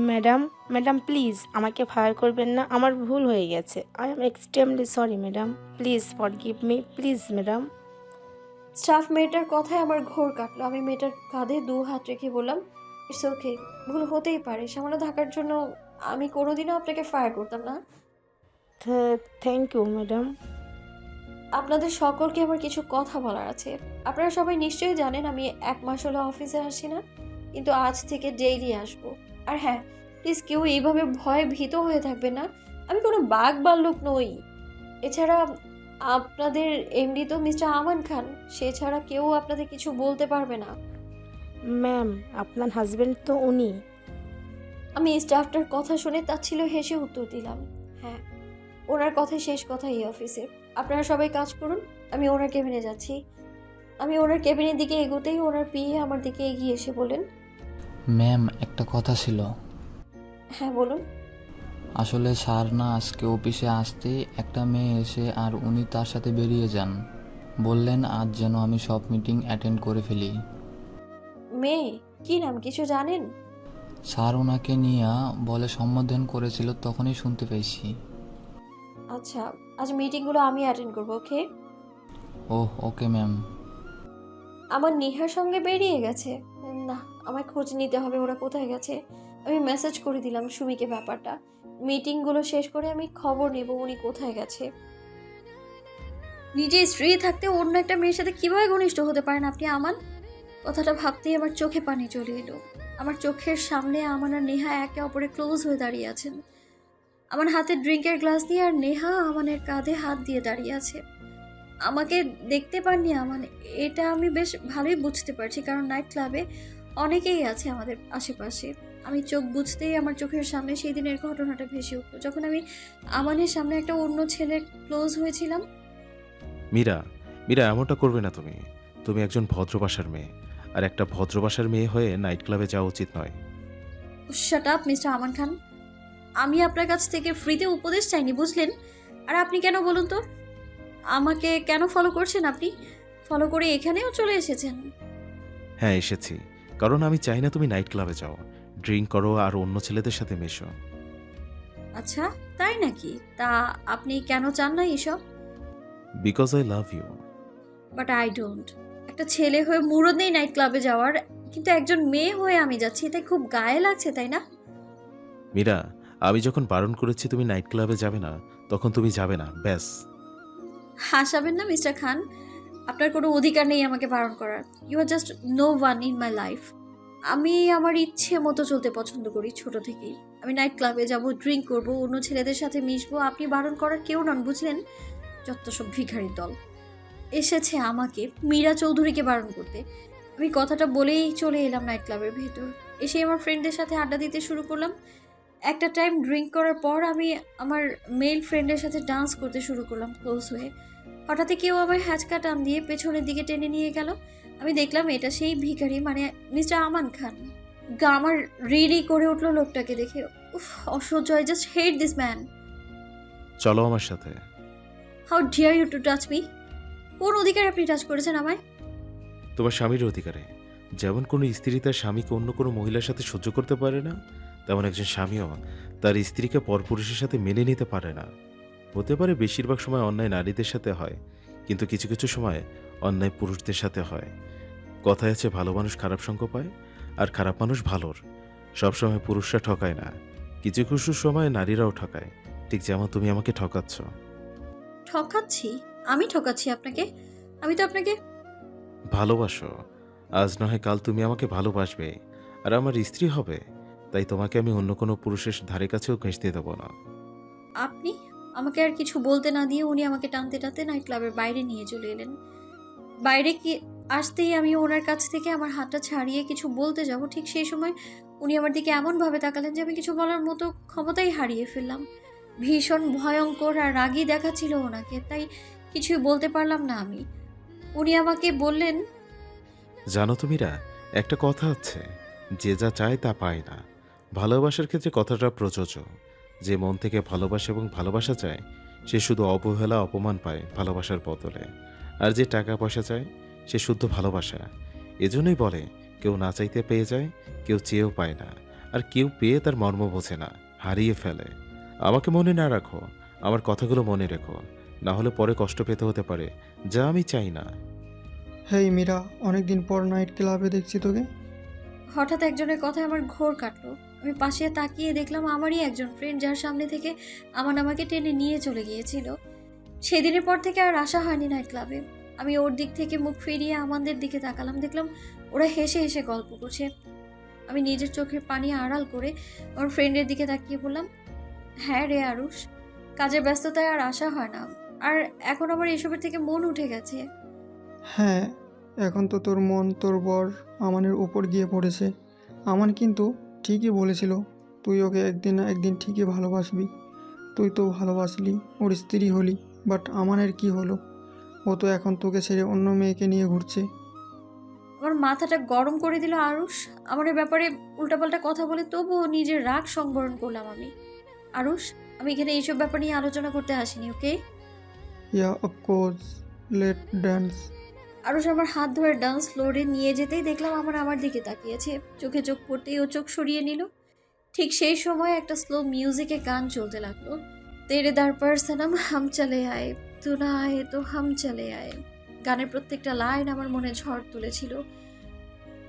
[SPEAKER 7] ম্যাডাম, ম্যাডাম প্লিজ আমাকে ফায়ার করবেন না, আমার ভুল হয়ে গেছে। I am extremely sorry madam, please forgive me, please madam.
[SPEAKER 1] Staff মেয়েটার কথায় আমার ঘোর কাটলো। আমি মেয়েটার কাঁধে 2 হাত রেখে বললাম, ইটস ওকে, ভুল হতেই পারে। সামান্য ধাক্কার জন্য আমি কোনোদিনও আপনাকে ফায়ার করতাম না।
[SPEAKER 7] Thank you madam.
[SPEAKER 1] আপনাদের সকলকে আমার কিছু কথা বলার আছে। আপনারা সবাই নিশ্চয়ই জানেন আমি 1 মাস হলো অফিসে আসি না, কিন্তু আজ থেকে ডেইলি আসবো। আর হ্যাঁ, প্লিজ কেউ এইভাবে ভয়ে ভীত হয়ে থাকবে না। আমি কোনো বাঘ ভাল্লুক নই। এছাড়া আপনাদের এমডি তো মিস্টার আমান খান, সে ছাড়া কেউ আপনাদের কিছু বলতে পারবে না।
[SPEAKER 7] ম্যাম, আপনার হাজবেন্ড তো উনি।
[SPEAKER 1] আমি স্টাফটার কথা শুনে তাচ্ছিল হেসে উত্তর দিলাম, হ্যাঁ, ওনার কথাই শেষ কথা এই অফিসে। আপনারা সবাই কাজ করুন, আমি ওনার কেবিনে যাচ্ছি। আমি ওনার কেবিনের দিকে এগোতেই ওনার পিএ আমার দিকে এগিয়ে এসে বলেন,
[SPEAKER 8] ম্যাম, একটা কথা ছিল।
[SPEAKER 1] হ্যাঁ বলুন।
[SPEAKER 8] আসলে স্যার না আজকে অফিসে আসতেই একটা মেয়ে এসে আর উনি তার সাথে বেরিয়ে যান। বললেন আজ যেন আমি সব মিটিং অ্যাটেন্ড করে ফেলি।
[SPEAKER 1] মেয়ে কি নাম কিছু জানেন?
[SPEAKER 8] স্যার ওনাকে নিয়ে বলে সম্বোধন করেছিল, তখনই শুনতে পেয়েছি।
[SPEAKER 1] আচ্ছা, আজ মিটিংগুলো আমি অ্যাটেন্ড করবো, ওকে?
[SPEAKER 8] ওহ, ওকে ম্যাম।
[SPEAKER 1] আমার নিহার সঙ্গে বেরিয়ে গেছে। না, আমায় খোঁজ নিতে হবে ওরা কোথায় গেছে। আমি মেসেজ করে দিলাম সুমিকে ব্যাপারটা। মিটিংগুলো শেষ করে আমি খবর নেব উনি কোথায় গেছে। নিজে স্ত্রী থাকতে অন্য একটা মেয়ের সাথে কিভাবে ঘনিষ্ঠ হতে পারেন আপনি আমান? কথাটা ভাবতেই আমার চোখে পানি চলে এলো। আমার চোখের সামনে আমান আর নেহা একে অপরে ক্লোজ হয়ে দাঁড়িয়ে আছেন। আমার হাতে ড্রিঙ্কের গ্লাস দিয়ে, আর নেহা আমানের কাঁধে হাত দিয়ে দাঁড়িয়ে আছে। আমাকে দেখতে পাননি আমান, এটা আমি বেশ ভালোই বুঝতে পারছি, কারণ নাইট ক্লাবে অনেকেই আছে আমাদের আশেপাশে। আমি চোখ বুঝতেই আমার চোখের সামনে সেই দিনের ঘটনাটা ভেসে উঠলো, যখন আমি আমানের সামনে একটা অন্য ছেলের ক্লোজ হয়েছিলাম।
[SPEAKER 2] মীরা, মীরা, এমনটা করবে না তুমি। তুমি একজন ভদ্রবাসার মেয়ে, আর একটা ভদ্রবাসার মেয়ে হয়ে নাইট ক্লাবে যাওয়া উচিত নয়।
[SPEAKER 1] শাট আপ মিস্টার আমান খান, আমি আপনার কাছ থেকে ফ্রিতে উপদেশ চাইনি, বুঝলেন? আর আপনি কেন বলুন তো, আমাকে কেন ফলো করছেন? আপনি ফলো করে এখানেও চলে এসেছেন।
[SPEAKER 2] হ্যাঁ, এসেছি, কারণ আমি চাই না তুমি নাইট ক্লাবে যাও, ড্রিঙ্ক করো আর অন্য ছেলেদের সাথে মেশো।
[SPEAKER 1] আচ্ছা, তাই নাকি? তা আপনি কেন চান না এসব?
[SPEAKER 2] Because I love you.
[SPEAKER 1] But I don't. একটা ছেলে হয়ে মুরদ নেই নাইট ক্লাবে যাওয়ার, কিন্তু একজন মেয়ে হয়ে আমি যাচ্ছি, তাই খুব গায়ে লাগছে, তাই না?
[SPEAKER 2] মীরা, আমি যখন বারণ করেছি তুমি নাইট ক্লাবে যাবে না, তখন তুমি যাবে না, ব্যাস।
[SPEAKER 1] হাসাবেন না মিস্টার খান, আপনার কোনো অধিকার নেই আমাকে বারণ করার। You are just no one in my life. আমি আমার ইচ্ছে মতো চলতে পছন্দ করি ছোট থেকেই। আমি নাইট ক্লাবে যাব, ড্রিঙ্ক করব, অন্য ছেলেদের সাথে মিশবো, আপনি বারণ করার কেউ নন, বুঝলেন? যত সব ভিখারির দল এসেছে আমাকে, মীরা চৌধুরীকে বারণ করতে। আমি কথাটা বলেই চলে এলাম নাইট ক্লাবের ভেতর। এসে আমার ফ্রেন্ডদের সাথে আড্ডা দিতে শুরু করলাম। একটা টাইম ড্রিঙ্ক করার পর আমি আমার মেল ফ্রেন্ডের সাথে ডান্স করতে শুরু করলাম ক্লোজ হয়ে। হঠাৎই কেউ আমার হ্যাচকা টান দিয়ে পেছনের দিকে টেনে নিয়ে গেল। আমি দেখলাম এটা সেই ভিখারি, মানে মিস্টার আমান খান। গা আমার রিরি করে উঠলো লোকটাকে দেখে। উফ, অসহ্য, I just hate this man.
[SPEAKER 2] চলো আমার সাথে।
[SPEAKER 1] How dare you to touch me? কোন অধিকারে আপনি টাচ করেছেন আমায়?
[SPEAKER 2] তোমার স্বামীর অধিকারে। যেমন কোনো স্ত্রী তার স্বামীকে অন্য কোনো মহিলার সাথে সহ্য করতে পারে না, তেমন একজন স্বামীও তার স্ত্রীকে পরপুরুষের সাথে মেনে নিতে পারে না। হতে পারে বেশিরভাগ সময় অন্যায় নারীদের সাথে হয়, কিন্তু কিছু কিছু সময় অন্যায় পুরুষদের সাথে হয়। কথায় আছে ভালো মানুষ খারাপ সঙ্গ পায়, আর খারাপ মানুষ ভালোর। সবসময় পুরুষরা ঠকায় না, কিছু কিছু সময় নারীরাও ঠকায়, ঠিক যেমন তুমি আমাকে ঠকাচ্ছ।
[SPEAKER 1] ঠকাচ্ছি? আমি ঠকাচ্ছি আপনাকে? আমি তো আপনাকে
[SPEAKER 2] ভালোবাসো, আজ নয় কাল তুমি আমাকে ভালোবাসবে আর আমার স্ত্রী হবে, তাই তোমাকে আমি অন্য কোনো পুরুষের ধারে কাছেও ঘেঁষতে দেবো না।
[SPEAKER 1] আপনি? আমাকে আর কিছু বলতে না দিয়ে উনি আমাকে টানতে টানতে নাইট ক্লাবের বাইরে নিয়ে চলে এলেন। বাইরে কি আসতেই আমি ওনার কাছ থেকে আমার হাতটা ছাড়িয়ে কিছু বলতে যাব, ঠিক সেই সময় উনি আমার দিকে এমনভাবে তাকালেন যে আমি কিছু বলার মতো ক্ষমতাই হারিয়ে ফেললাম। ভীষণ ভয়ঙ্কর আর রাগী দেখাচ্ছিল ওনাকে, তাই কিছুই বলতে পারলাম না আমি। উনি আমাকে বললেন,
[SPEAKER 2] জানো তো মীরা, একটা কথা আছে, যে যা চায় তা পায় না। ভালোবাসার ক্ষেত্রে কথাটা প্রযোজ্য। যে মন থেকে ভালোবাসে এবং ভালোবাসা চায়, সে শুধু অবহেলা অপমান পায় ভালোবাসার বদলে। আর যে টাকা পয়সা চায়, সে শুদ্ধ ভালোবাসা। এজন্যই বলে, কেউ না চাইতে পেয়ে যায়, কেউ চেয়েও পায় না, আর কেউ পেয়ে তার মর্ম বোঝে না, হারিয়ে ফেলে। আমাকে মনে না রাখো, আমার কথাগুলো মনে রেখো, না হলে পরে কষ্ট পেতে হতে পারে, যা আমি চাই না।
[SPEAKER 9] হেই মীরা, অনেকদিন পর নাইট ক্লাবে দেখছি তোকে।
[SPEAKER 1] হঠাৎ একজনের কথায় আমার ঘোর কাটলো। আমি পাশে তাকিয়ে দেখলাম আমারই একজন ফ্রেন্ড, যার সামনে থেকে আমাকে টেনে নিয়ে চলে গিয়েছিল। সেদিনের পর থেকে আর আসা হয়নি নাইট ক্লাবে। আমি ওর দিক থেকে মুখ ফিরিয়ে আমাদের দিকে তাকালাম, দেখলাম ওরা হেসে হেসে গল্প করছে। আমি নিজের চোখের পানি আড়াল করে আমার ফ্রেন্ডের দিকে তাকিয়ে বললাম, হ্যাঁ রে আরুষ, কাজের ব্যস্ততায় আর আসা হয় না। আর এখন আমার এসবের থেকে মন উঠে গেছে।
[SPEAKER 9] হ্যাঁ, এখন তো তোর মন তোর বর আমানের উপর গিয়ে পড়েছে। আমান কিন্তু ঠিকই বলেছিল, তুই ওকে একদিন না একদিন ঠিকই ভালোবাসবি। তুই তো ভালোবাসলি, ওর স্ত্রী হলি, বাট আমানের কি হলো? ও তো এখন তোকে ছেড়ে অন্য মেয়েকে নিয়ে ঘুরছে।
[SPEAKER 1] আমার মাথাটা গরম করে দিল আরুষ। আমার এ ব্যাপারে উল্টাপাল্টা কথা বলে তবুও নিজের রাগ সংবরণ করলাম আমি। আরুষ, আমি এখানে এইসব ব্যাপার নিয়ে আলোচনা করতে আসিনি, okay?
[SPEAKER 9] Yeah of course, let dance.
[SPEAKER 1] Arush আমার হাত ধরে ডান্স ফ্লোরে নিয়ে যেতেই দেখলাম আমার দিকে তাকিয়েছে। চোখে চোখ পড়তেই ও চোখ সরিয়ে নিল। ঠিক সেই সময় একটা স্লো মিউজিকে গান চলতে লাগলো। তেরে দার পার সনম হাম চলে আয়ে, তু না আয়ে তো হাম চলে আয়ে। গানের প্রত্যেকটা লাইন আমার মনে ঝড় তুলেছিল।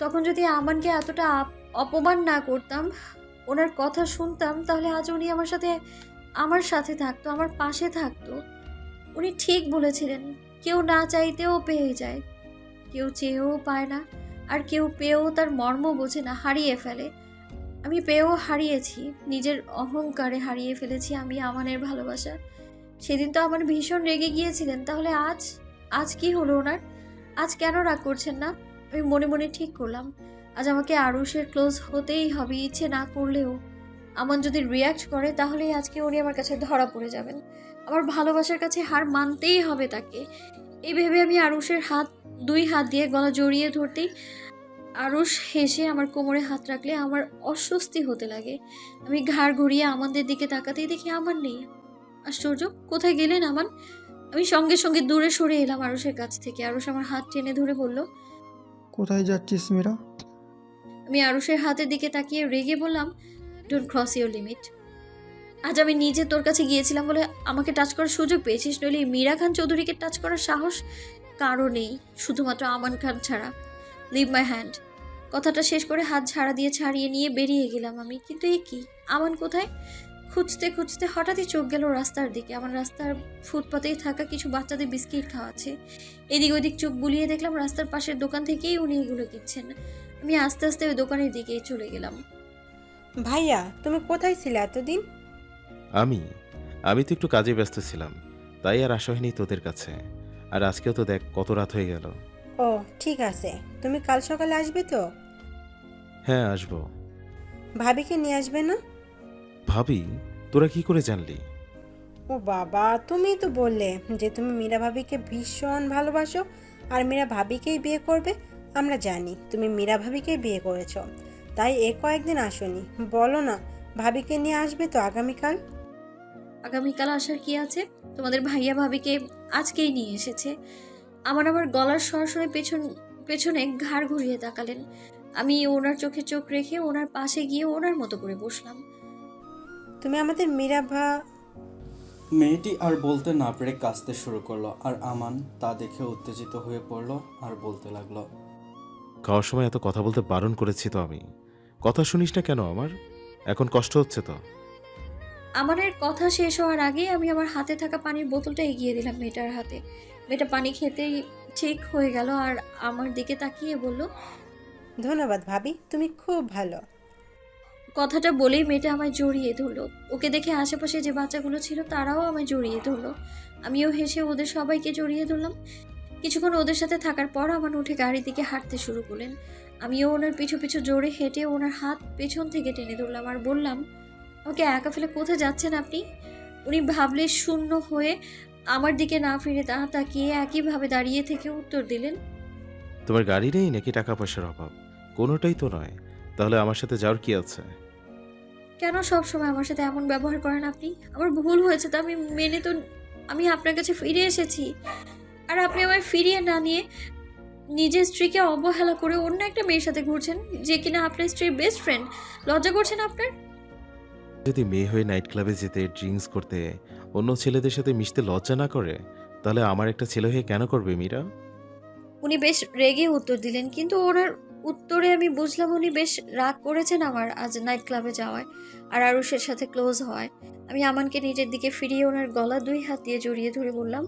[SPEAKER 1] তখন যদি আমানকে এতটা অপমান না করতাম, ওনার কথা শুনতাম, তাহলে আজ উনি আমার সাথে থাকতো, আমার পাশে থাকতো। উনি ঠিক বলেছিলেন, কেউ না চাইতেও পেয়ে যায়, কেউ চেয়েও পায় না, আর কেউ পেয়েও তার মর্ম বোঝে না, হারিয়ে ফেলে। আমি পেয়েও হারিয়েছি, নিজের অহংকারে হারিয়ে ফেলেছি আমি আমানের ভালোবাসা। সেদিন তো আমার ভীষণ রেগে গিয়েছিলেন, তাহলে আজ কি হলো ওনার? আজ কেন রাগ করছেন না? আমি মনে মনে ঠিক করলাম, আজ আমাকে আরুষের ক্লোজ হতেই হবে, ইচ্ছে না করলেও। আমান যদি রিয়াক্ট করে, তাহলেই আজকে উনি আমার কাছে ধরা পড়ে যাবেন। আমার ভালোবাসার কাছে হার মানতেই হবে তাকে। এই ভেবে আমি আরুষের দুই হাত দিয়ে গলা জড়িয়ে ধরতেই আরুষ হেসে আমার কোমরে হাত রাখলে আমার অস্বস্তি হতে লাগে। আমি ঘাড় ঘুরিয়ে আমাদের দিকে তাকাতেই দেখি আমান নেই। আশ্চর্য, কোথায় গেলেন আমান? আমি সঙ্গে সঙ্গে দূরে সরে এলাম আরুষের কাছ থেকে। আরুষ আমার হাত টেনে ধরে বলল,
[SPEAKER 9] কোথায় যাচ্ছিস মীরা?
[SPEAKER 1] আমি আরুষের হাতের দিকে তাকিয়ে রেগে বললাম, ডোন্ট ক্রস ইউর লিমিট। আজ আমি নিজে তোর কাছে গিয়েছিলাম বলে আমাকে টাচ করার সুযোগ পেয়েছিস, নইলে মীরা খান চৌধুরীকে টাচ করার সাহস কারো নেই, শুধুমাত্র আমান খান ছাড়া। Leave my hand. কথাটা শেষ করে হাত ছাড়িয়ে নিয়ে বেরিয়ে গেলাম আমি। কিন্তু এ কি, আমান কোথায়? খুঁজতে খুঁজতে হঠাৎই চোখ গেল রাস্তার দিকে। আমার রাস্তার ফুটপাতেই থাকা কিছু বাচ্চাদের বিস্কিট খাওয়াচ্ছে। এদিক ওদিক চোখ বুলিয়ে দেখলাম রাস্তার পাশের দোকান থেকেই উনি এগুলো কিনছেন। আমি আস্তে আস্তে ওই দোকানের দিকেই চলে গেলাম।
[SPEAKER 7] ভাইয়া, তুমি কোথায় ছিলে এতদিন?
[SPEAKER 2] আমি তো একটু কাজে ব্যস্ত ছিলাম, তাই আর আসা হয়নি তোদের কাছে। আর আজকেও তো দেখ কত রাত হয়ে গেল।
[SPEAKER 7] ও ঠিক আছে, তুমি কাল সকালে আসবে তো?
[SPEAKER 2] হ্যাঁ, আসবো।
[SPEAKER 7] ভাবিকে নিয়ে আসবে না?
[SPEAKER 2] ভাবি? তোরা কি করে জানলি?
[SPEAKER 7] ও বাবা, তুমি তো বললে যে তুমি মীরা ভাবিকে ভীষণ ভালোবাসো আর মীরা ভাবিকেই বিয়ে করবে। আমরা জানি তুমি মীরা ভাবিকেই বিয়ে করেছো, তাই কয়েকদিন আসোনি। বলো না, ভাবিকে নিয়ে আসবে তো আগামীকাল?
[SPEAKER 1] আগামীকাল আসার কি আছে? তোমাদের ভাইয়া ভাবিকে আজকেই নিয়ে এসেছে। আমার গলার স্বর শুনে পেছনে ঘাড় ঘুরিয়ে তাকালেন। আমি ওনার চোখে চোখ রেখে ওনার পাশে গিয়ে ওনার মতো করে বসলাম।
[SPEAKER 7] তুমি আমাদের মীরা
[SPEAKER 10] মেয়েটি আর বলতে না পেরে কাঁদতে শুরু করলো, আর আমান তা দেখে উত্তেজিত হয়ে পড়লো আর বলতে লাগলো,
[SPEAKER 2] খাওয়ার সময় এত কথা বলতে বারণ করেছি তো আমি। কথা শুনিস না কেন আমার? এখন কষ্ট হচ্ছে তো?
[SPEAKER 1] আমানের কথা শেষ হওয়ার আগেই আমি আমার হাতে থাকা পানির বোতলটা এগিয়ে দিলাম মেয়েটার হাতে। মেয়েটা পানি খেতেই ঠিক হয়ে গেল আর আমার দিকে তাকিয়ে বলল,
[SPEAKER 7] ধন্যবাদ ভাবি, তুমি খুব ভালো।
[SPEAKER 1] কথাটা বলেই মেয়েটা আমায় জড়িয়ে ধরলো। ওকে দেখে আশেপাশে যে বাচ্চাগুলো ছিল তারাও আমায় জড়িয়ে ধরলো। আমিও হেসে ওদের সবাইকে জড়িয়ে ধরলাম। কিছুক্ষণ ওদের সাথে থাকার পর আমান উঠে গাড়ির দিকে হাঁটতে শুরু করলেন। আমিও ওনার পিছু পিছু জোরে হেঁটে ওনার হাত পেছন থেকে টেনে ধরলাম আর বললাম, আমাকে একা ফেলে কোথায় যাচ্ছেন আপনি? উনি ভাবলে শূন্য হয়ে আমার দিকে না ফিরে তাকিয়ে একইভাবে দাঁড়িয়ে থেকে উত্তর দিলেন,
[SPEAKER 2] তোমার গাড়ি নেই নাকি টাকা পয়সার অভাব? কোনোটাই তো নয়। তাহলে আমার সাথে যাওয়ার কি আছে?
[SPEAKER 1] কেন সব সময় আমার সাথে এমন ব্যবহার করেন আপনি? আমার ভুল হয়েছে তো আমি আপনার কাছে ফিরে এসেছি। আর আপনি আমায় ফিরিয়ে না নিয়ে নিজের স্ত্রীকে অবহেলা করে অন্য একটা মেয়ের সাথে ঘুরছেন, যে কিনা আপনার স্ত্রীর বেস্ট ফ্রেন্ড। লজ্জা করছেন আপনার?
[SPEAKER 2] যদি মেয়ে হয়ে নাইট ক্লাবে যেতে, ড্রিঙ্কস করতে, অন্য ছেলেদের সাথে মিশতে লজ্জা না করে, তাহলে আমার একটা ছেলে হয়ে কেন করবে মীরা?
[SPEAKER 1] উনি বেশ রেগে উত্তর দিলেন, কিন্তু ওনার উত্তরে আমি বুঝলাম উনি বেশ রাগ করেছেন আমার আজ নাইট ক্লাবে যাওয়ায় আর আরুষের সাথে ক্লোজ হওয়ায়। আমি আমানকে নিজের দিকে ফিরিয়ে ওনার গলা 2 হাত দিয়ে জড়িয়ে ধরে বললাম,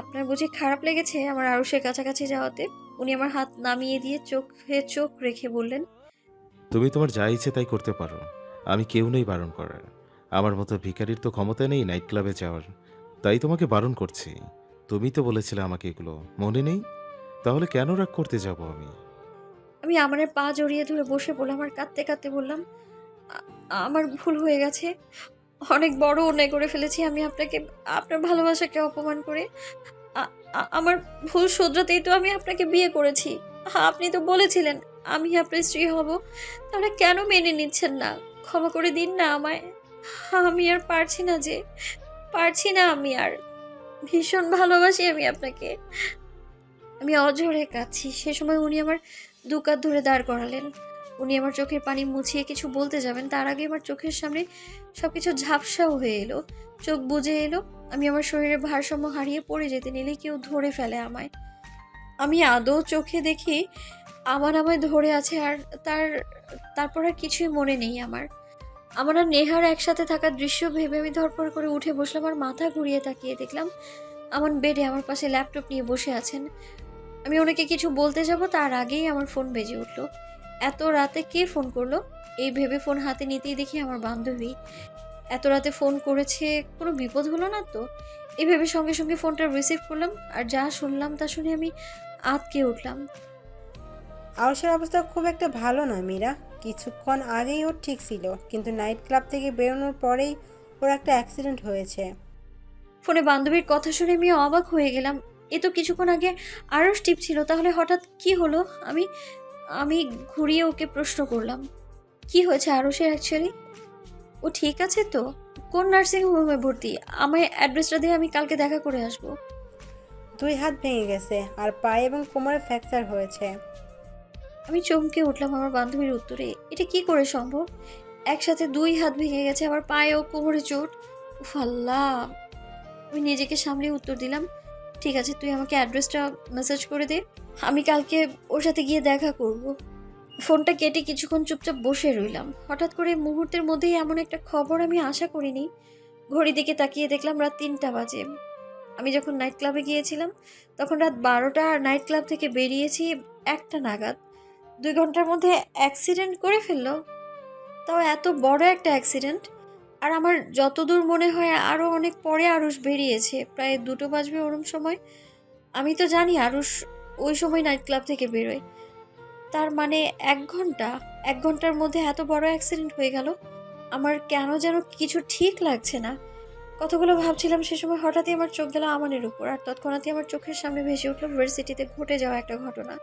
[SPEAKER 1] আপনার বুঝি খারাপ লেগেছে আমার আরুষের কাছাকাছি যাওয়াতে? উনি আমার হাত নামিয়ে দিয়ে চোখে চোখ রেখে বললেন,
[SPEAKER 2] তুমি তোমার যা ইচ্ছে তাই করতে পারো, আমি কেউ নেই বারণ করার। আমার মতো ভিখারির তো ক্ষমতা নেই নাইট ক্লাবে যাওয়ার, তাই তোমাকে বারণ করছি। তুমি তো বলেছিলে আমাকে এগুলো, মনে নেই? তাহলে কেন রাগ করতে যাব আমি?
[SPEAKER 1] আমি আমানের পা জড়িয়ে ধরে বসে বললাম আর কাঁদতে কাঁদতে বললাম, আমার ভুল হয়ে গেছে, অনেক বড় অন্যায় করে ফেলেছি আমি আপনার ভালোবাসাকে অপমান করে। আমার ভুল শোধরাতেই তো আমি আপনাকে বিয়ে করেছি। আপনি তো বলেছিলেন আমি আপনার স্ত্রী হব, তাহলে কেন মেনে নিচ্ছেন না? ক্ষমা করে দিন না আমায়। আমি আর পারছি না আমি আর। ভীষণ ভালোবাসি আমি আপনাকে। আমি অঝরে কাঁদছি। সে সময় উনি আমার 2 কাঁধ ধরে দাঁড় করালেন। উনি আমার চোখের পানি মুছিয়ে কিছু বলতে যাবেন, তার আগে আমার চোখের সামনে সবকিছু ঝাপসাও হয়ে এলো, চোখ বুজে এলো। আমি আমার শরীরের ভারসাম্য হারিয়ে পড়ে যেতে নিলে কেউ ধরে ফেলে আমায়। আমি আদৌ চোখে দেখি আমায় ধরে আছে, আর তারপর আর কিছুই মনে নেই আমার। আমার আর নেহার একসাথে থাকার দৃশ্য ভেবে আমি ধরপড় করে উঠে বসলাম আর মাথা ঘুরিয়ে তাকিয়ে দেখলাম আমার বেডে আমার পাশে ল্যাপটপ নিয়ে বসে আছেন। আমি ওনাকে কিছু বলতে যাব তার আগেই আমার ফোন বেজে উঠলো। এত রাতে কে ফোন করলো এই ভেবে ফোন হাতে নিতেই দেখি আমার বান্ধবী। এত রাতে ফোন করেছে, কোনো বিপদ হলো না তো? এই ভেবে সঙ্গে সঙ্গে ফোনটা রিসিভ করলাম আর যা শুনলাম তা শুনে আমি আঁতকে উঠলাম।
[SPEAKER 7] আরশের অবস্থা খুব একটা ভালো না মীরা। কিছুক্ষণ আগেই ওর ঠিক ছিল, কিন্তু নাইট ক্লাব থেকে বেরোনোর পরেই ওর একটা অ্যাক্সিডেন্ট হয়েছে।
[SPEAKER 1] ফোনে বান্ধবীর কথা শুনে আমি অবাক হয়ে গেলাম। এ তো কিছুক্ষণ আগে আরও টিপ ছিল, তাহলে হঠাৎ কি হলো? আমি ঘুরিয়ে ওকে প্রশ্ন করলাম, কি হয়েছে আরুষের অ্যাকচুয়ালি? ও ঠিক আছে তো? কোন নার্সিং হোমে ভর্তি? আমায় অ্যাড্রেসটা দিয়ে আমি কালকে দেখা করে আসবো।
[SPEAKER 7] 2 হাত ভেঙে গেছে আর পায়ে এবং কোমরে ফ্র্যাকচার হয়েছে।
[SPEAKER 1] আমি চমকে উঠলাম আমার বান্ধবীর উত্তরে। এটা কি করে সম্ভব? একসাথে 2 হাত ভেঙে গেছে, আবার পায়ে ও কোমরে চোট। উফ আল্লাহ! আমি নিজেকে সামলে উত্তর দিলাম, ঠিক আছে তুই আমাকে অ্যাড্রেসটা মেসেজ করে দে, আমি কালকে ওর সাথে গিয়ে দেখা করব। ফোনটা কেটে কিছুক্ষণ চুপচাপ বসে রইলাম। হঠাৎ করে মুহূর্তের মধ্যেই এমন একটা খবর আমি আশা করিনি। ঘড়ি দিকে তাকিয়ে দেখলাম রাত 3টা বাজে। আমি যখন নাইট ক্লাবে গিয়েছিলাম তখন রাত 12টা, আর নাইট ক্লাব থেকে বেরিয়েছি 1টা নাগাদ। 2 ঘন্টার মধ্যে অ্যাক্সিডেন্ট করে ফেললো, তাও এত বড় একটা অ্যাক্সিডেন্ট। আর আমার যতদূর মনে হয় আরও অনেক পরে আরুষ বেরিয়েছে, প্রায় 2টো বাজবে ওরম সময়। আমি তো জানি আরুষ ওই সময় নাইট ক্লাব থেকে বেরোয়, তার মানে 1 ঘন্টার মধ্যে এত বড় অ্যাক্সিডেন্ট হয়ে গেল। আমার কেন যেন কিছু ঠিক লাগছে না। কতগুলো ভাবছিলাম, সে সময় হঠাৎই আমার চোখ গেল আমানের উপর, আর তৎক্ষণাৎই আমার চোখের সামনে ভেসে উঠল ভার্সিটিতে ঘটে যাওয়া একটা ঘটনা।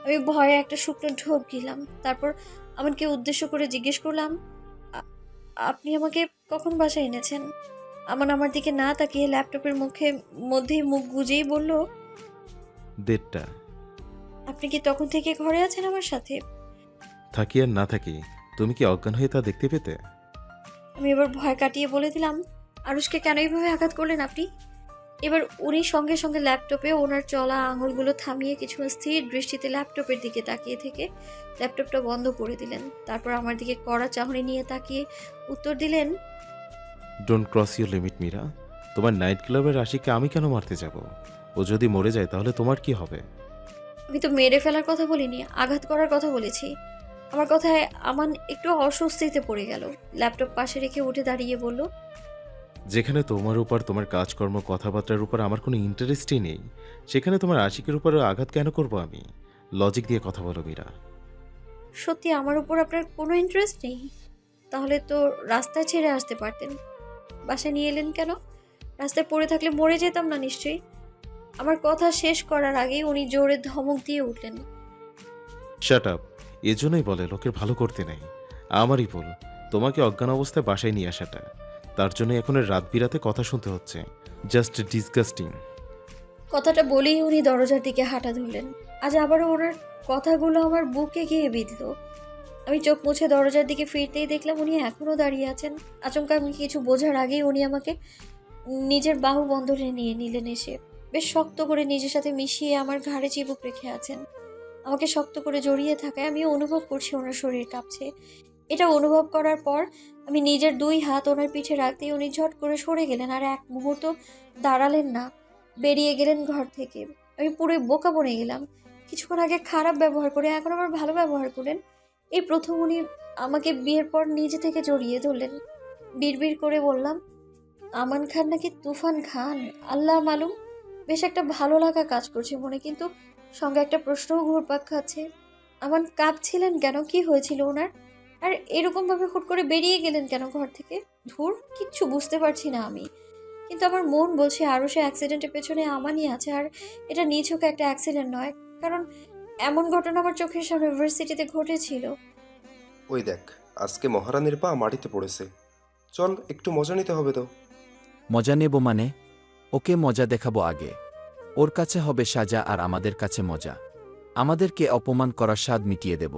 [SPEAKER 1] আমি ভয়ে একটা শুকনো ঢোক গিলাম। তারপর আমাকে উদ্দেশ্য করে জিজ্ঞেস করলাম, আপনি আমাকে কখন বাসায় এনেছেন? আমার দিকে না তাকিয়ে ল্যাপটপের মধ্যেই মুখ গুজেই বলল,
[SPEAKER 2] 1:30।
[SPEAKER 1] আপনি কি তখন থেকে ঘরে আছেন আমার সাথে?
[SPEAKER 2] থাকি আর না থাকি, তুমি কি অজ্ঞান হয়ে তা দেখতে পেতে?
[SPEAKER 1] আমি এবার ভয় কাটিয়ে বলে দিলাম, আরুষকে কেন এইভাবে আঘাত করলেন আপনি? এবার উনি সঙ্গে সঙ্গে ল্যাপটপে ওনার চলা আঙুলগুলো থামিয়ে কিছু স্থির দৃষ্টিতে ল্যাপটপের দিকে তাকিয়ে থেকে ল্যাপটপটা বন্ধ করে দিলেন। তারপর আমার দিকে কড়া চাহনি নিয়ে তাকিয়ে উত্তর দিলেন,
[SPEAKER 2] don't cross your limit Meera. তোমার নাইট ক্লাবের আশিককে আমি কেন মারতে যাব? ও যদি মরে যায় তাহলে তোমার কি হবে?
[SPEAKER 1] আমি তো মেরে ফেলার কথা বলিনি, আঘাত করার কথা বলেছি। আমার কথায় আমান একটু অস্বস্তিতে পড়ে গেল। ল্যাপটপ পাশে রেখে উঠে দাঁড়িয়ে বলল,
[SPEAKER 2] যেখানে তোমার উপর, তোমার কাজকর্ম, কথাবার্তার উপর আমার কোনো ইন্টারেস্টই নেই, সেখানে তোমার আশিকের উপর আঘাত কেন করব আমি? লজিক দিয়ে কথা বলো মীরা।
[SPEAKER 1] সত্যি আমার উপর আপনার কোনো ইন্টারেস্ট নেই? তাহলে তো রাস্তায় ছেড়ে আসতে পারতেন। বাসায় নিয়ে এলেন কেন? রাস্তায় পড়ে থাকলে মরে যেতাম না নিশ্চয়ই? আমার কথা শেষ করার আগেই উনি জোরে ধমক দিয়ে উঠলেন।
[SPEAKER 2] Shut up. এজন্যই বলে লোকের ভালো করতে নেই। আমারই ভুল তোমাকে অজ্ঞান অবস্থায় বাসায় নিয়ে আসাটা। তার জন্য এখন রাত বিরাতে কথা শুনতে হচ্ছে। Just disgusting.
[SPEAKER 1] কথাটা বলেই উনি দরজার দিকে হাঁটা ধরলেন। আজ আবারও ওনার কথাগুলো আমার বুকে গিয়ে বিঁধল। আমি চোখ মুছে দরজার দিকে ফিরতেই দেখলাম উনি এখনও দাঁড়িয়ে আছেন। আচমকা আমি কিছু বোঝার আগেই উনি আমাকে নিজের বাহু বন্ধনে নিয়ে নিলেন। এসে বেশ শক্ত করে নিজের সাথে মিশিয়ে আমার ঘাড়ে চিবুক রেখে আছেন। আমাকে শক্ত করে জড়িয়ে থাকায় আমি অনুভব করছি ওনার শরীর কাঁপছে। এটা অনুভব করার পর আমি নিজের 2 হাত ওনার পিঠে রাখতেই উনি ঝট করে সরে গেলেন আর এক মুহূর্ত দাঁড়ালেন না, বেরিয়ে গেলেন ঘর থেকে। আমি পুরোই বোকা বনে গেলাম। কিছুক্ষণ আগে খারাপ ব্যবহার করে এখন আবার ভালো ব্যবহার করলেন। এই প্রথম উনি আমাকে বিয়ের পর নিজে থেকে জড়িয়ে ধরলেন। বিড়বিড় করে বললাম, আমান খান নাকি তুফান খান, আল্লাহ মালুম। বেশ একটা ভালো লাগা কাজ করছে মনে, কিন্তু সঙ্গে একটা প্রশ্নও ঘুরপাক খাচ্ছে। আমান কাঁদছিলেন কেন? কি হয়েছিল ওনার? আর এরকমভাবে হুট করে বেরিয়ে গেলেন কেন ঘর থেকে? ধুর, কিচ্ছু বুঝতে পারছি না আমি। কিন্তু আমার মন বলছে আরও সে অ্যাক্সিডেন্টের পেছনে আমানই আছে। আর এটা নিছক একটা অ্যাক্সিডেন্ট নয়, কারণ এমন ঘটনা আমার চোখের সামনে ইউনিভার্সিটিতে ঘটেছিল।
[SPEAKER 11] ওই দেখ, আজকে মহারানীর পা মাটিতে পড়েছে। চল, একটু মজা নিতে হবে তো।
[SPEAKER 12] মজা নেব মানে? ওকে মজা দেখাবো আগে। ওর কাছে হবে সাজা আর আমাদের কাছে মজা। আমাদেরকে অপমান করার স্বাদ মিটিয়ে দেব।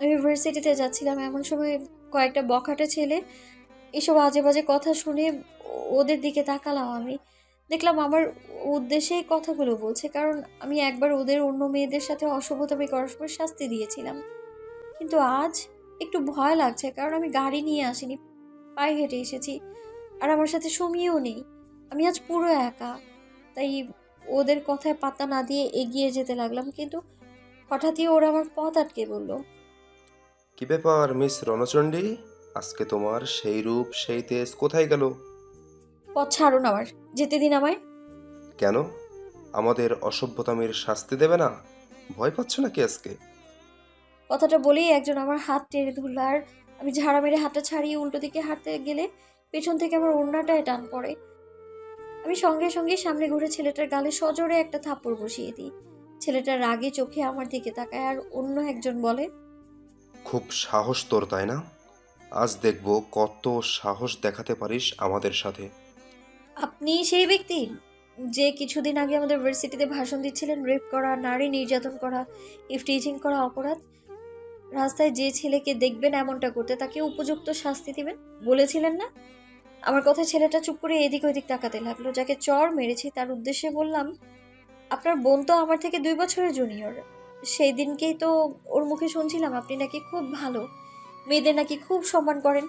[SPEAKER 1] আমি ইউনিভার্সিটিতে যাচ্ছিলাম, এমন সময় কয়েকটা বখাটে ছেলে এসব আজে বাজে কথা শুনে ওদের দিকে তাকালাম। আমি দেখলাম আমার উদ্দেশ্যেই কথাগুলো বলছে, কারণ আমি একবার ওদের অন্য মেয়েদের সাথে অসভ্যতামি করার সময় শাস্তি দিয়েছিলাম। কিন্তু আজ একটু ভয় লাগছে, কারণ আমি গাড়ি নিয়ে আসিনি, পায়ে হেঁটে এসেছি। আর আমার সাথে সুমিও নেই। আমি আজ পুরো একা। তাই ওদের কথায় পাত্তা না দিয়ে এগিয়ে যেতে লাগলাম, কিন্তু হঠাৎই ওরা আমার পথ আটকে বলল,
[SPEAKER 11] কি ব্যাপার মিস রণচণ্ডী? আজকে তোমার সেই রূপ সেই তেজ কোথায় গেল?
[SPEAKER 1] পথ ছাড়ুন আমার, যেতে দিন আমায়।
[SPEAKER 11] কেন? আমাদের অসভ্যতামির শাস্তি দেবে না? ভয় পাচ্ছ নাকি আজকে?
[SPEAKER 1] কথাটা বলেই একজন আমার হাত টেনে ধরল, আর আমি ঝাড়া মেরে হাতটা ছাড়িয়ে উল্টো দিকে হাঁটতে গেলে পেছন থেকে আমার ওড়নাটায় টান পড়ে। আমি সঙ্গে সঙ্গে সামনে ঘুরে ছেলেটার গালে সজোরে একটা থাপ্পড় বসিয়ে দিই। ছেলেটা রাগে চোখে আমার দিকে তাকায়, আর অন্য একজন বলে,
[SPEAKER 11] খুব সাহস তোর, তাই না? আজ দেখব কত সাহস দেখাতে পারিস আমাদের সাথে।
[SPEAKER 1] আপনি সেই ব্যক্তি যে কিছুদিন আগে আমাদের ইউনিভার্সিটিতে ভাষণ দিচ্ছিলেন? রেপ করা, নারী নির্যাতন করা, ইফটিজিং করা অপরাধ। রাস্তায় যে ছেলেকে দেখবেন এমনটা করতে, তাকে উপযুক্ত শাস্তি দিবেন বলেছিলেন না? আমার কথা ছেলেটা চুপ করে এদিক ওদিক তাকাতে লাগলো। যাকে চড় মেরেছি তার উদ্দেশ্যে বললাম, আপনার বোন তো আমার থেকে 2 বছরের জুনিয়র। সেই দিনকেই তো ওর মুখে শুনছিলাম আপনি নাকি খুব ভালো, মেয়েদের নাকি খুব সম্মান করেন,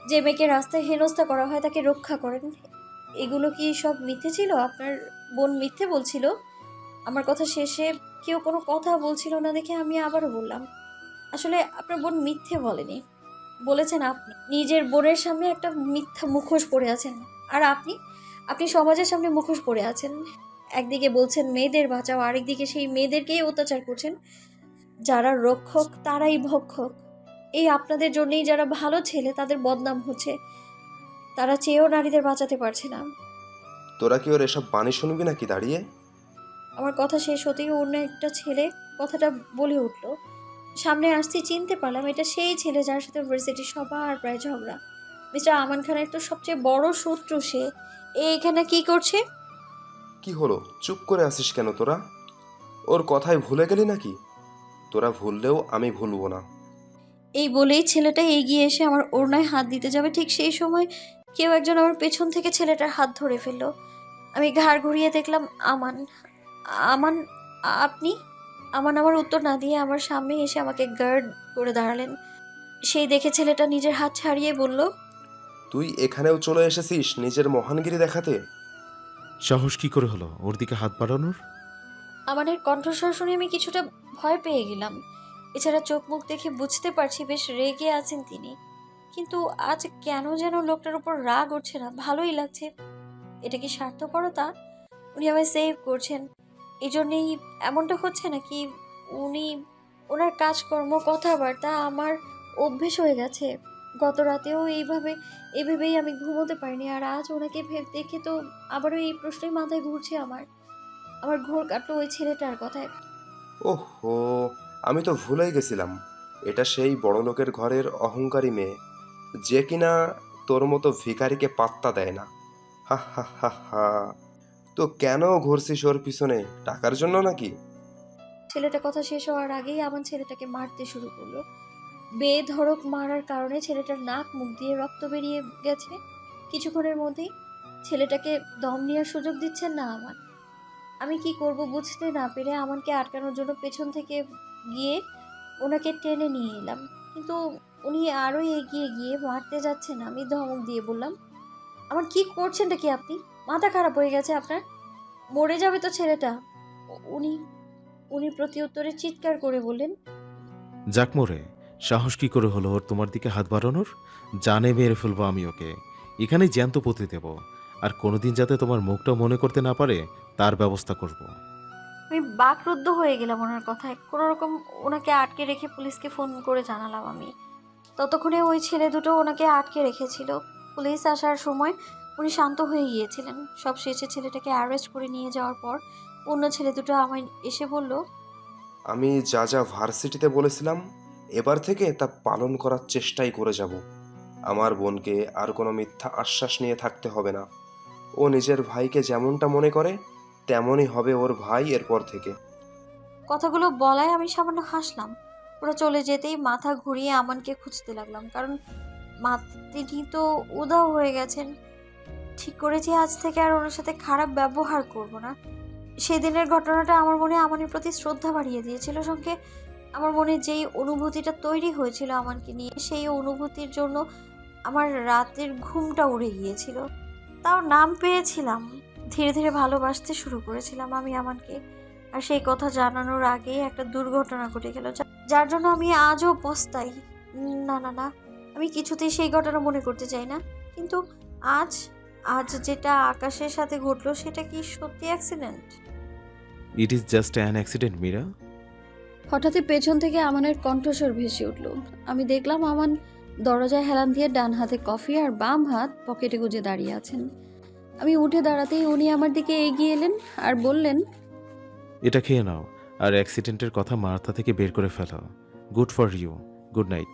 [SPEAKER 1] যে মেয়েকে রাস্তায় হেনস্থা করা হয় তাকে রক্ষা করেন। এগুলো কি সব মিথ্যে ছিল? আপনার বোন মিথ্যে বলছিল? আমার কথা শেষে কেউ কোনো কথা বলছিল না দেখে আমি আবারও বললাম, আসলে আপনার বোন মিথ্যে বলেনি, বলেছেন আপনি নিজের বোনের সামনে একটা মিথ্যা মুখোশ পরে আছেন। আর আপনি সমাজের সামনে মুখোশ পরে আছেন। একদিকে বলছেন মেয়েদের বাঁচাও, আরেকদিকে সেই মেয়েদেরকেই অত্যাচার করছেন। যারা রক্ষক তারাই ভক্ষক। এই আপনাদের জন্যই যারা ভালো ছেলে তাদের বদনাম হচ্ছে, তারা চেয়েও নারীদের বাঁচাতে পারছে না।
[SPEAKER 11] তোরা কি ওর এসব বাণী শুনবি নাকি দাঁড়িয়ে?
[SPEAKER 1] আমার কথা শেষ হতেই অন্য একটা ছেলে কথাটা বলে উঠল। সামনে আসতে চিনতে পারলাম এটা সেই ছেলে যার সাথে ইউনিভার্সিটির সবার প্রায় ঝগড়া। মিস্টার আমান খানের তো সবচেয়ে বড় শত্রু সে। এখানে কি করছে?
[SPEAKER 11] কি হলো, চুপ করে আসিস কেন তোরা? ওর কথায় ভুলে গেলি নাকি? তোরা ভুললেও আমি ভুলবো না।
[SPEAKER 1] এই বলেই ছেলেটা এগিয়ে এসে আমার ওড়নায় হাত দিতে যাবে, ঠিক সেই সময় কেউ একজন আমার পেছন থেকে ছেলেটার হাত ধরে ফেললো। আমি ঘাড় ঘুরিয়ে দেখলাম আমান। আমান, আপনি? আমান আমার উত্তর না দিয়ে আমার সামনে এসে আমাকে গার্ড করে দাঁড়ালেন। সেই দেখে ছেলেটা নিজের হাত ছাড়িয়ে বলল,
[SPEAKER 11] তুই এখানেও চলে এসেছিস নিজের মহানগিরি দেখাতে?
[SPEAKER 2] সাহস কি করে হলো ওর দিকে হাত বাড়ানোর?
[SPEAKER 1] আমানের কণ্ঠস্বর শুনে আমি কিছুটা ভয় পেয়ে গেলাম। এছাড়া চোখ মুখ দেখে বুঝতে পারছি বেশ রেগে আছেন তিনি। কিন্তু আজ কেন যেন লোকটার উপর রাগ উঠছে না, ভালোই লাগছে। এটা কি স্বার্থপরতা? উনি আমায় সেভ করছেন, এই জন্যেই এমনটা হচ্ছে নাকি? উনি ওনার কাজকর্ম কথাবার্তা আমার অভ্যেস হয়ে গেছে। গত রাতেও এইভাবেই আমি ঘুমোতে পারিনি, আর আজ ওনাকে দেখে তো আবারও এই প্রশ্নই মাথায় ঘুরছে আমার ঘোর কাটলো ওই ছেলেটার কথায়।
[SPEAKER 11] ওহো, আমি তো ভুলেই গেছিলাম। এটা সেই বড়লোকের ঘরের অহংকারী মেয়ে, যে কিনা তোর মতো ভিখারিকে পাত্তা দেয় না। হা হা হা হা। তো কেন ঘুরছিস ওর পিছনে? টাকার জন্য নাকি?
[SPEAKER 1] ছেলেটা কথা শেষ হওয়ার আগেই আমার ছেলেটাকে মারতে শুরু করলো। বেধড়ক মারার কারণে ছেলেটার নাক মুখ দিয়ে রক্ত বেরিয়ে গেছে। কিছুক্ষণের মধ্যেই ছেলেটাকে দম নেওয়ার সুযোগ দিচ্ছেন না আমার। আমি কি করব বুঝতে না পেরে আমানকে আটকানোর জন্য পেছন থেকে গিয়ে ওনাকে টেনে নিয়ে এলাম। কিন্তু উনি আরও এগিয়ে গিয়ে মারতে যাচ্ছেন। আমি ধমক দিয়ে বললাম, আমার কি করছেনটা কি আপনি? মাথা খারাপ হয়ে গেছে আপনার? মরে যাবে তো ছেলেটা। উনি উনি প্রতি উত্তরে চিৎকার করে বললেন,
[SPEAKER 2] যাক মোরে, সাহস কি করে হলো ওর তোমার দিকে হাত বাড়ানোর? জানে মেরে ফেলবো আমি ওকে, এখানেই জ্যান্ত পুঁতে দেব। আর কোনোদিন যাতে তোমার মুখটা মনে করতে না পারে তার ব্যবস্থা করব।
[SPEAKER 1] আমি বাকরুদ্ধ হয়ে গেলাম ওনার কথায়। কোনো রকম ওনাকে আটকে রেখে পুলিশকে ফোন করে জানালাম আমি। ততক্ষণে ওই ছেলে দুটো ওনাকে আটকে রেখেছিল। পুলিশ আসার সময় উনি শান্ত হয়ে গিয়েছিলেন। সব শেষে ছেলেটাকে অ্যারেস্ট করে নিয়ে যাওয়ার পর অন্য ছেলে দুটো আমায় এসে বলল,
[SPEAKER 11] আমি যা যা ভার্সিটিতে বলেছিলাম এবার থেকে তা পালন করার চেষ্টাই করে যাব। আমার বোনকে আর কোনো মিথ্যা আশ্বাস নিয়ে থাকতে হবে না। ও নিজের ভাইকে যেমনটা মনে করে তেমনই হবে ওর ভাই এরপর থেকে।
[SPEAKER 1] কথাগুলো বলায় আমি সামান্য হাসলাম। ওরা চলে যেতেই মাথা ঘুরিয়ে আমানকে খুঁজতে লাগলাম, কারণ তিনি তো উধাও হয়ে গেছেন। ঠিক করেছি আজ থেকে আর ওনার সাথে খারাপ ব্যবহার করব না। সেদিনের ঘটনাটা আমার মনে আমানের প্রতি শ্রদ্ধা বাড়িয়ে দিয়েছিল। সঙ্গে আমার মনে যেই অনুভূতিটা তৈরি হয়েছিল আমানকে নিয়ে, সেই অনুভূতির জন্য আমার রাতের ঘুমটা উড়ে গিয়েছিল। তাও নাম পেয়েছিলাম, ধীরে ধীরে ভালোবাসতে শুরু করেছিলাম আমি আমানকে। আর সেই কথা জানানোর আগেই একটা দুর্ঘটনা ঘটে গেল, যার জন্য আমি আজও পস্তাই। না না না, আমি কিছুতেই সেই ঘটনা মনে করতে চাই না। কিন্তু আজ আজ যেটা আকাশের সাথে ঘটলো সেটা কি সত্যি accident?
[SPEAKER 2] It is just an accident Meera.
[SPEAKER 1] হঠাৎই পেছন থেকে আমানের কণ্ঠস্বর ভেসে উঠল। আমি দেখলাম আমান দরজায় হেলান দিয়ে ডান হাতে কফি আর বাম হাত পকেটে গুজে দাঁড়িয়ে আছেন। আমি উঠে দাঁড়াতেই উনি আমার দিকে এগিয়ে এলেন আর বললেন,
[SPEAKER 2] এটা খেয়ে নাও আর অ্যাক্সিডেন্টের কথা মাথা থেকে বের করে ফেলো। Good for you, good night.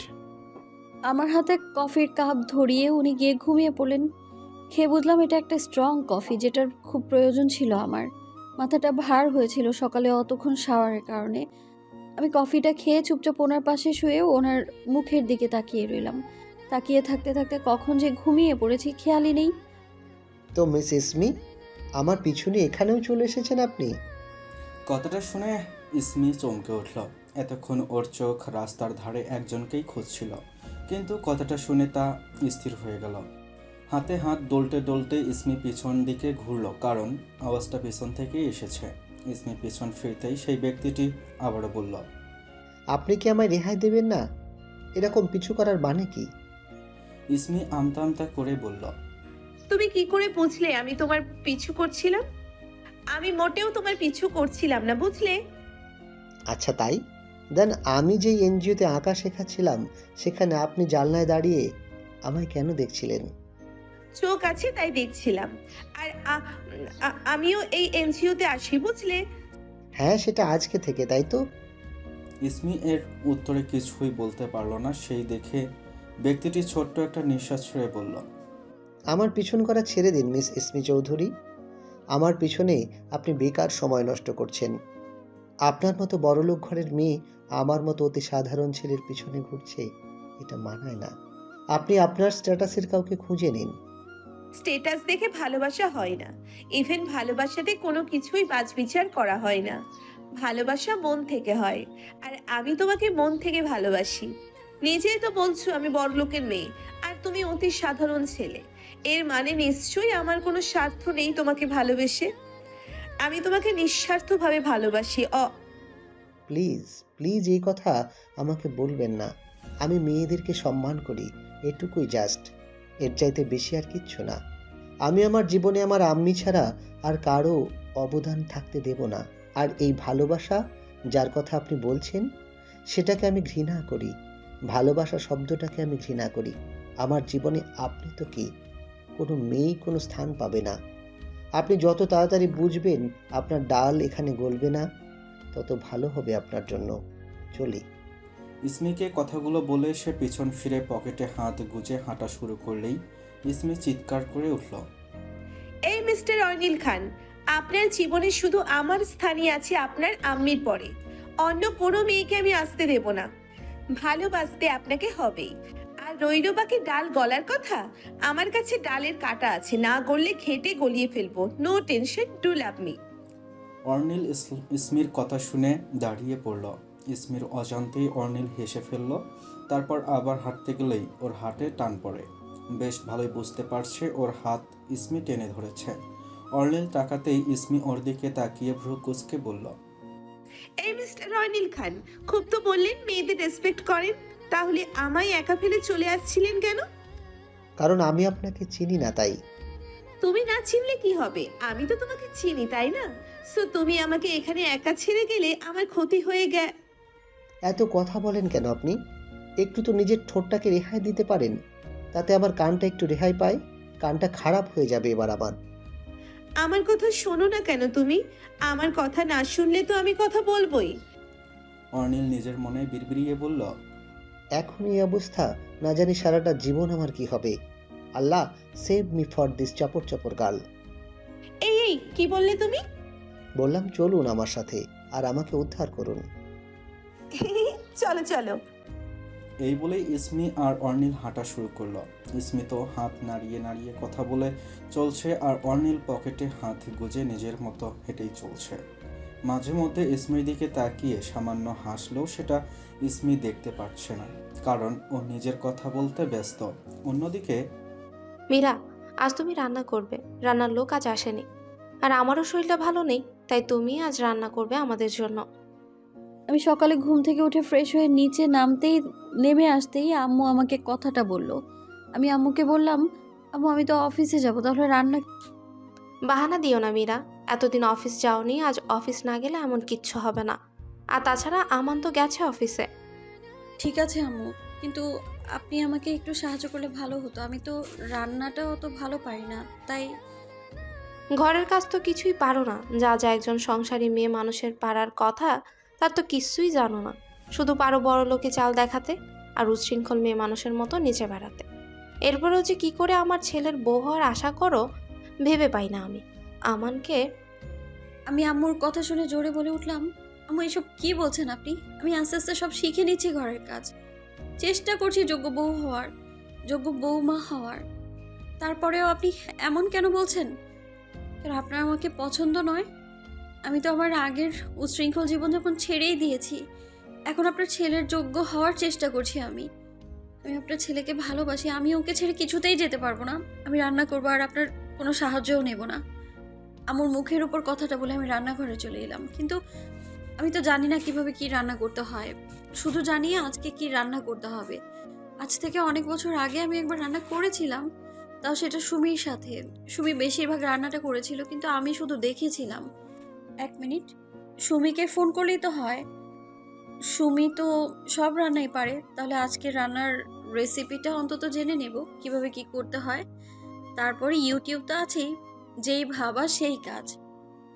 [SPEAKER 1] আমার হাতে কফির কাপ ধরিয়ে উনি গিয়ে ঘুমিয়ে পড়লেন। খেয়ে বুঝলাম এটা একটা স্ট্রং কফি, যেটার খুব প্রয়োজন ছিল আমার। মাথাটা ভার হয়েছিল সকালে অতক্ষণ শাওয়ারের কারণে। আমি কফিটা খেয়ে চুপচাপ ওনার পাশে শুয়ে ওনার মুখের দিকে তাকিয়ে রইলাম। তাকিয়ে থাকতে থাকতে কখন যে ঘুমিয়ে পড়েছি খেয়ালই নেই।
[SPEAKER 13] তো মিস ইসমি, আমার পিছনে এখানেও চলে এসেছেন আপনি?
[SPEAKER 10] কথাটা শুনে ইসমি চমকে উঠল। এতক্ষণ ওর চোখ রাস্তার ধারে একজনকেই খুঁজছিল, কিন্তু কথাটা শুনে তা স্থির হয়ে গেল। হাতে হাত ডলতে ডলতে ইসমি পিছন দিকে ঘুরল, কারণ আওয়াজটা পিছন থেকেই এসেছে। ইসমি পিছন ফিরতেই সেই ব্যক্তিটি আবারও বলল,
[SPEAKER 13] আপনি কি আমায় রেহাই দেবেন না? এরকম পিছু করার মানে কি?
[SPEAKER 10] ইসমি আমতা আমতা করে বলল,
[SPEAKER 4] তুমি কি করে বুঝলে আমি তোমার পিছু করছিলাম? আমি মোটেও তোমার পিছু করছিলাম না, বুঝলে?
[SPEAKER 13] আচ্ছা তাই? দেন আমি যেই এনজিওতে আঁকা শেখাচ্ছিলাম সেখানে আপনি জানলায় দাঁড়িয়ে আমায় কেন দেখছিলেন?
[SPEAKER 4] চোখ আছে তাই দেখছিলাম। আর আমিও এই এনজিওতে আসি, বুঝলে?
[SPEAKER 13] হ্যাঁ, সেটা আজকে থেকে, তাই তো?
[SPEAKER 10] ইসমি এর উত্তরে কিছুই বলতে পারল না। সেই দেখে ব্যক্তিটি ছোট্ট একটা নিঃশ্বাস ছেড়ে বলল,
[SPEAKER 13] আমার পিছন করা ছেড়ে দিন মিস ইসমি চৌধুরী। আমার পিছনে আপনি বেকার সময় নষ্ট করছেন। আপনার মতো বড়লোক ঘরের মেয়ে আমার মতো অতি সাধারণ ছেলের পিছনে ঘুরছে, এটা মানায় না। আপনি আপনার স্ট্যাটাসের কাউকে খুঁজে নিন।
[SPEAKER 4] স্ট্যাটাস দেখে ভালোবাসা হয় না। ইভেন ভালোবাসাতে কোনো কিছুই বাছবিচার করা হয় না। ভালোবাসা মন থেকে হয়, আর আমি তোমাকে মন থেকে ভালোবাসি। নিজেই তো বলছো আমি বড়লোকের মেয়ে আর তুমি অতি সাধারণ ছেলে। এর মানে নিশ্চয়ই আমার কোনো স্বার্থ নেই তোমাকে ভালোবেসে। আমি তোমাকে নিঃস্বার্থভাবে ভালোবাসি।
[SPEAKER 13] প্লিজ প্লিজ এই কথা আমাকে বলবেন না। আমি মেয়েদেরকে সম্মান করি, এটুকুই জাস্ট, এর চাইতে বেশি আর কিচ্ছু না। আমি আমার জীবনে আমার আম্মি ছাড়া আর কারো অবদান থাকতে দেব না। আর এই ভালোবাসা যার কথা আপনি বলছেন সেটাকে আমি ঘৃণা করি। ভালোবাসা শব্দটাকে আমি ঘৃণা করি। আমার জীবনে আপনি তো কি, কোনো মেয়েই কোনো স্থান পাবে না। আপনি যত তাড়াতাড়ি বুঝবেন আপনার ডাল এখানে গলবে না, তত ভালো হবে আপনার জন্য। চলি।
[SPEAKER 10] ইসমিকে কথাগুলো বলে সে পিছন ফিরে পকেটে হাত গুজে হাঁটা শুরু করলেই ইসমি চিৎকার করে উঠল,
[SPEAKER 4] এই মিস্টার অনিল খান, আপনার জীবনে শুধু আমার স্থানই আছে আপনার আম্মির পরে। অন্য কোনো মেয়েকে আমি আসতে দেব না। ভালোবাসতে আপনাকে হবেই। আর রইল বাকি ডাল গলার কথা, আমার কাছে ডালের কাটা আছে, না গললে ঘেটে গলিয়ে ফেলবো। No tension, do love me.
[SPEAKER 10] Arnil ইসমির কথা শুনে দাঁড়িয়ে পড়ল। ইসমির অজান্তেই অর্নিল হেসে ফেলল। তারপর আবার হাঁটতে গেলেই ওর হাতে টান পড়ে। বেশ ভালোই বুঝতে পারছে ওর হাত ইসমি টেনে ধরেছে। অর্নিল তাকাতেই ইসমি ওর দিকে তাকিয়ে ভ্রু কুঁচকে বলল,
[SPEAKER 4] এই মিস্টার অনিল খান, খুব তো বললেন মেয়েদের রেসপেক্ট করেন, তাহলে আমায় একা ফেলে চলে আসছিলেন কেন?
[SPEAKER 13] কারণ আমি আপনাকে চিনি না তাই।
[SPEAKER 4] তুমি না চিনলে কি হবে, আমি তো তোমাকে চিনি, তাই না? সো তুমি আমাকে এখানে একা ছেড়ে গেলে আমার ক্ষতি হয়ে
[SPEAKER 13] এত কথা বলেন কেন আপনি? একটু তো নিজের ঠোঁটটাকে রেহাই দিতে পারেন, তাতে আমার কানটা একটু রেহাই পায়। কানটা খারাপ হয়ে যাবে এবার আবার।
[SPEAKER 4] আমার কথা শোনো না কেন তুমি? আমার কথা না শুনলে তো আমি কথা বলবোই।
[SPEAKER 10] অর্নিল নিজের মনে বিড়বিড়িয়ে বলল,
[SPEAKER 13] এখন এই অবস্থা, না জানি সারাটা জীবন আমার কি হবে। আল্লাহ সেভ মি ফর দিস চাপড় চাপড় গার্ল।
[SPEAKER 4] এই কি বললে তুমি?
[SPEAKER 13] বললাম চলুন আমার সাথে আর আমাকে উদ্ধার করুন।
[SPEAKER 4] চলো চলো।
[SPEAKER 10] এই বলেই ইসমি আর অর্নিল হাঁটা শুরু করলো। ইসমি তো হাত নাড়িয়ে নাড়িয়ে কথা বলে চলছে, আর অর্নিল পকেটে হাত গুজে নিজের মতো হেঁটেই চলছে। মাঝে মধ্যে ইসমির দিকে তাকিয়ে সামান্য হাসলেও সেটা ইসমি দেখতে পাচ্ছে না, কারণ ও নিজের কথা বলতে ব্যস্ত। অন্যদিকে
[SPEAKER 5] মীরা, আজ তুমি রান্না করবে। রান্নার লোক আজ আসেনি, আর আমারও শরীরটা ভালো নেই, তাই তুমি আজ রান্না করবে আমাদের জন্য।
[SPEAKER 1] আমি সকালে ঘুম থেকে উঠে ফ্রেশ হয়ে নিচে নেমে আসতেই আম্মু আমাকে কথাটা বলল। আমি আম্মুকে বললাম, আম্মু আমি তো অফিসে যাব, তাহলে রান্না।
[SPEAKER 5] বাহানা দিও না মীরা, এতদিন অফিস যাওনি, আজ অফিস না গেলে এমন কিচ্ছু হবে না। আর তাছাড়া আমান তো গেছে অফিসে।
[SPEAKER 1] ঠিক আছে আম্মু, কিন্তু আপনি আমাকে একটু সাহায্য করলে ভালো হতো। আমি তো রান্নাটা অত ভালো পারি না, তাই।
[SPEAKER 5] ঘরের কাজ তো কিছুই পারো না, যা যা একজন সংসারী মেয়ে মানুষের পারার কথা তার তো কিছুই জানো না। শুধু পারো বড় লোকে চাল দেখাতে আর উচ্ছৃঙ্খল মেয়ে মানুষের মতো নিচে বেড়াতে। এরপরেও যে কি করে আমার ছেলের বউ হওয়ার আশা করো ভেবে পাই না আমি।
[SPEAKER 1] আমি আম্মুর কথা শুনে জোরে বলে উঠলাম, আম্মু এসব কি বলছেন আপনি? আমি আস্তে আস্তে সব শিখে নিচ্ছি ঘরের কাজ, চেষ্টা করছি যোগ্য বউ হওয়ার, যোগ্য বউমা হওয়ার। তারপরেও আপনি এমন কেন বলছেন? কেন আপনার আমাকে পছন্দ নয়? আমি তো আমার আগের উচ্ছৃঙ্খল জীবনযাপন ছেড়েই দিয়েছি। এখন আপনার ছেলের যোগ্য হওয়ার চেষ্টা করছি। আমি আপনার ছেলেকে ভালোবাসি। আমি ওকে ছেড়ে কিছুতেই যেতে পারবো না। আমি রান্না করবো আর আপনার কোনো সাহায্যও নেব না। আমার মুখের উপর কথাটা বলে আমি রান্নাঘরে চলে এলাম, কিন্তু আমি তো জানি না কিভাবে কি রান্না করতে হয়। শুধু জানি আজকে কি রান্না করতে হবে। আজ থেকে অনেক বছর আগে আমি একবার রান্না করেছিলাম, তাও সেটা সুমির সাথে। সুমি বেশিরভাগ রান্নাটা করেছিল, কিন্তু আমি শুধু দেখেছিলাম। 1 মিনিট, সুমিকে ফোন করলেই তো হয়। সুমি তো সব রান্নাই পারে, তাহলে আজকে রান্নার রেসিপিটা অন্তত জেনে নেব কিভাবে কি করতে হয়। তারপরে ইউটিউব তো আছেই, যেই ভাবা সেই কাজ।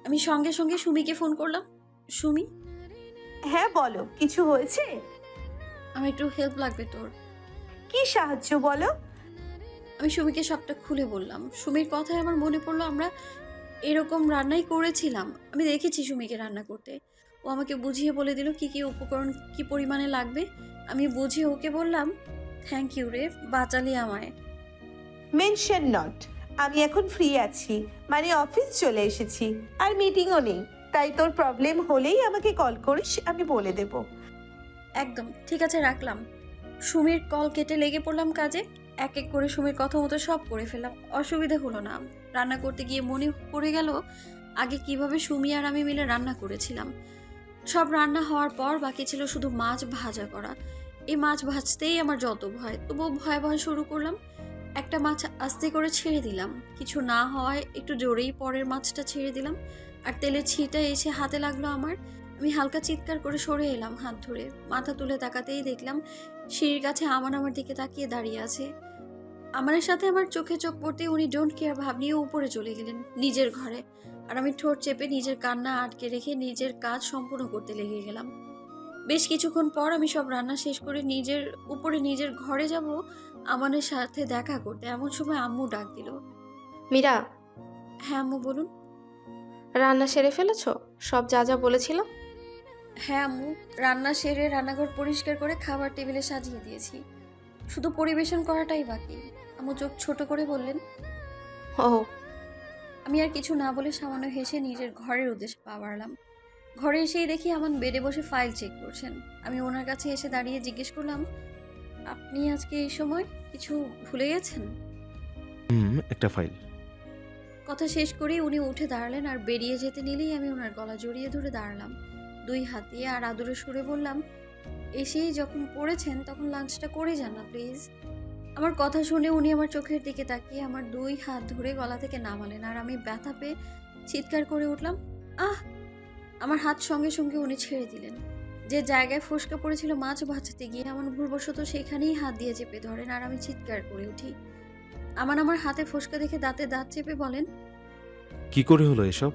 [SPEAKER 1] আমি সঙ্গে সঙ্গে সুমিকে ফোন করলাম। সুমি,
[SPEAKER 4] হ্যাঁ বলো, কিছু হয়েছে?
[SPEAKER 1] আমার একটু হেল্প লাগবে তোর।
[SPEAKER 4] কি সাহায্য বলো?
[SPEAKER 1] আমি সুমিকে সবটা খুলে বললাম। সুমির কথায় আমার মনে পড়লো আমরা এরকম রান্নাই করেছিলাম। আমি দেখেছি সুমিকে রান্না করতে। ও আমাকে বুঝিয়ে বলে দিল কি কি উপকরণ কি পরিমাণে লাগবে। আমি বুঝিয়ে ওকে বললাম, থ্যাংক ইউ রে, বাঁচালি আমায়।
[SPEAKER 4] Mention not. আমি এখন ফ্রি আছি, মানে অফিস চলে এসেছি, আর মিটিংও নেই। তাই তোর প্রবলেম হলেই আমাকে কল করিস, আমি বলে দেব।
[SPEAKER 1] একদম ঠিক আছে, রাখলাম। সুমির কল কেটে লেগে পড়লাম কাজে। এক এক করে সুমির কথা মতো সব করে ফেললাম। অসুবিধা হলো না। রান্না করতে গিয়ে মনে পড়ে গেল আগে কিভাবে সুমি আর আমি মিলে রান্না করেছিলাম। সব রান্না হওয়ার পর বাকি ছিল শুধু মাছ ভাজা করা। এই মাছ ভাজতেই আমার যত ভয়, তবুও ভয় ভয় শুরু করলাম। একটা মাছ আস্তে করে ছেড়ে দিলাম, কিছু না হওয়ায় একটু জোরেই পরের মাছটা ছেড়ে দিলাম, আর তেলের ছিটা এসে হাতে লাগলো আমার। আমি হালকা চিৎকার করে সরে এলাম হাত ধরে। মাথা তুলে তাকাতেই দেখলাম সিঁড়ির কাছে আমান আমার দিকে তাকিয়ে দাঁড়িয়ে আছে। আমানের সাথে আমার চোখে চোখ পড়তে উনি ডোন্ট কেয়ার ভাব নিয়ে উপরে চলে গেলেন নিজের ঘরে, আর আমি ঠোঁট চেপে নিজের কান্না আটকে রেখে নিজের কাজ সম্পূর্ণ করতে লেগে গেলাম। বেশ কিছুক্ষণ পর আমি সব রান্না শেষ করে নিজের ঘরে যাব আমানের সাথে দেখা করতে, এমন সময় আম্মু ডাক দিল।
[SPEAKER 5] মীরা,
[SPEAKER 1] হ্যাঁ আম্মু বলুন।
[SPEAKER 5] রান্না সেরে ফেলেছো? সব যা যা বলেছিলাম?
[SPEAKER 1] হ্যাঁ আম্মু, রান্না সেরে রান্নাঘর পরিষ্কার করে খাবার টেবিলে সাজিয়ে দিয়েছি, শুধু পরিবেশন করাটাই বাকি। আম্মু চোখ ছোট করে বললেন।
[SPEAKER 5] ও,
[SPEAKER 1] আমি আর কিছু না বলে সামান্য হেসে নিজের ঘরের উদ্দেশ্যে পা বাড়ালাম। ঘরে এসেই দেখি আমান বেডে বসে ফাইল চেক করছেন। আমি ওনার কাছে এসে দাঁড়িয়ে জিজ্ঞেস করলাম, আপনি আজকে এই সময় কিছু ভুলে গেছেন?
[SPEAKER 2] একটা ফাইল।
[SPEAKER 1] কথা শেষ করেই উনি উঠে দাঁড়ালেন, আর বেরিয়ে যেতে নিলেই আমি ওনার গলা জড়িয়ে ধরে দাঁড়ালাম দুই হাত দিয়ে, আর আদুরে সুরে বললাম, এসেই যখন পড়েছেন তখন লাঞ্চটা করে যান না প্লিজ। আমার কথা শুনে উনি আমার চোখের দিকে তাকিয়ে আমার দুই হাত ধরে গলা থেকে নামালেন, আর আমি ব্যথা পেয়ে চিৎকার করে উঠলাম, আহ! আমার হাত সঙ্গে সঙ্গে উনি ছেড়ে দিলেন। যে জায়গায় ফোসকা পড়েছিল মাছ ভাজতে গিয়ে আমার ভুলবশত সেখানেই হাত দিয়ে চেপে ধরেন, আর আমি চিৎকার করে উঠি। আমার হাতে ফোসকা দেখে দাঁতে দাঁত চেপে বলেন,
[SPEAKER 2] কি করে হলো এসব?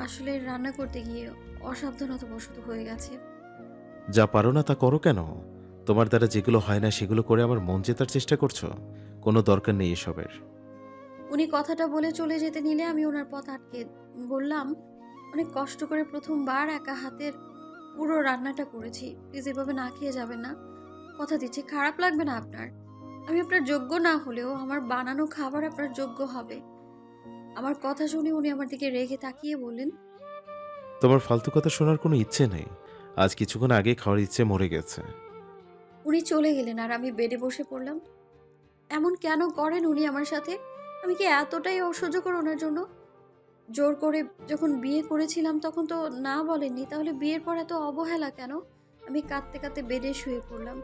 [SPEAKER 1] আসলে রান্না করতে গিয়ে অসাবধানতা বশত হয়ে গেছে।
[SPEAKER 2] যা পারো না তা করো কেন? তোমার দ্বারা যেগুলো হয় না সেগুলো করে আমার মন জেতার চেষ্টা করছো? কোনো দরকার নেই এসবের।
[SPEAKER 1] উনি কথাটা বলে চলে যেতে নিলে আমি ওনার পথ আটকে বললাম, অনেক কষ্ট করে প্রথমবার একা হাতের পুরো রান্নাটা করেছি, প্লিজ এভাবে না খেয়ে যাবেন না, কথা দিচ্ছি খারাপ লাগবে না আপনার। আমি আপনার যোগ্য না হলেও আমার বানানো খাবার আপনার যোগ্য হবে। আমার কথা শুনে উনি আমার দিকে রেগে তাকিয়ে বললেন,
[SPEAKER 2] তোমার ফালতু কথা শোনার কোনো ইচ্ছে নেই। আজ কিছুক্ষণ আগে খাওয়ার ইচ্ছে মরে গেছে।
[SPEAKER 1] উনি চলে গেলেন, আর আমি বেডে বসে পড়লাম। এমন কেন করেন উনি আমার সাথে? আমি কি এতটাই অসহ্যকর ওনার জন্য? জোর করে যখন বিয়ে করেছিলাম তখন তো না বলেননি, তাহলে বিয়ের পর এত অবহেলা কেন? আমি কাঁদতে কাঁদতে বেডে শুয়ে পড়লাম।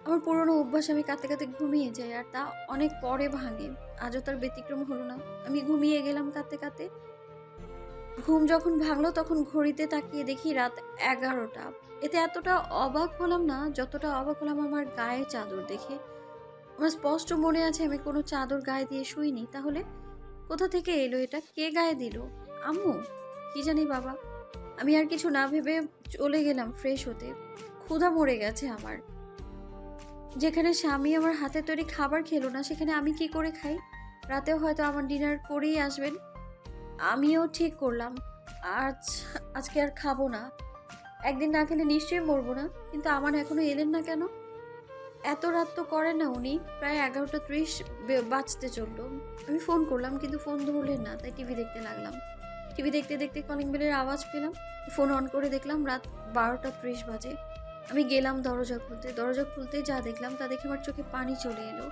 [SPEAKER 1] আমার পুরনো অভ্যাস, আমি কাঁদতে কাঁদতে ঘুমিয়ে যাই, আর তা অনেক পরে ভাঙে। আজও তার ব্যতিক্রম হলো না। আমি ঘুমিয়ে গেলাম কাঁদতে কাঁদতে। ঘুম যখন ভাঙলো তখন ঘড়িতে তাকিয়ে দেখি রাত 11টা। এতে এতটা অবাক হলাম না যতটা অবাক হলাম আমার গায়ে চাদর দেখে। আমার স্পষ্ট মনে আছে আমি কোনো চাদর গায়ে দিয়ে শুইনি। তাহলে কোথা থেকে এলো এটা? কে গায়ে দিল? আম্মু? কি জানি বাবা। আমি আর কিছু না ভেবে চলে গেলাম ফ্রেশ হতে। ক্ষুধা মরে গেছে আমার। যেখানে স্বামী আমার হাতে তৈরি খাবার খেলো না, সেখানে আমি কি করে খাই? রাতেও হয়তো আমার ডিনার করেই আসবেন। আমিও ঠিক করলাম আজকে আর খাবো না। একদিন না খেলে নিশ্চয়ই মরবো না, কিন্তু আমার এখনো এলেন না কেন? এত রাত তো করেন না উনি। প্রায় 11:30 বাজতে চললো। আমি ফোন করলাম কিন্তু ফোন ধরলেন না, তাই টিভি দেখতে লাগলাম। টিভি দেখতে দেখতে কলিং বেলের আওয়াজ পেলাম। ফোন অন করে দেখলাম রাত 12:30 বাজে। আমি গেলাম দরজা খুলতেই যা দেখলাম তা দেখে আমার চোখে পানি চলে এলো।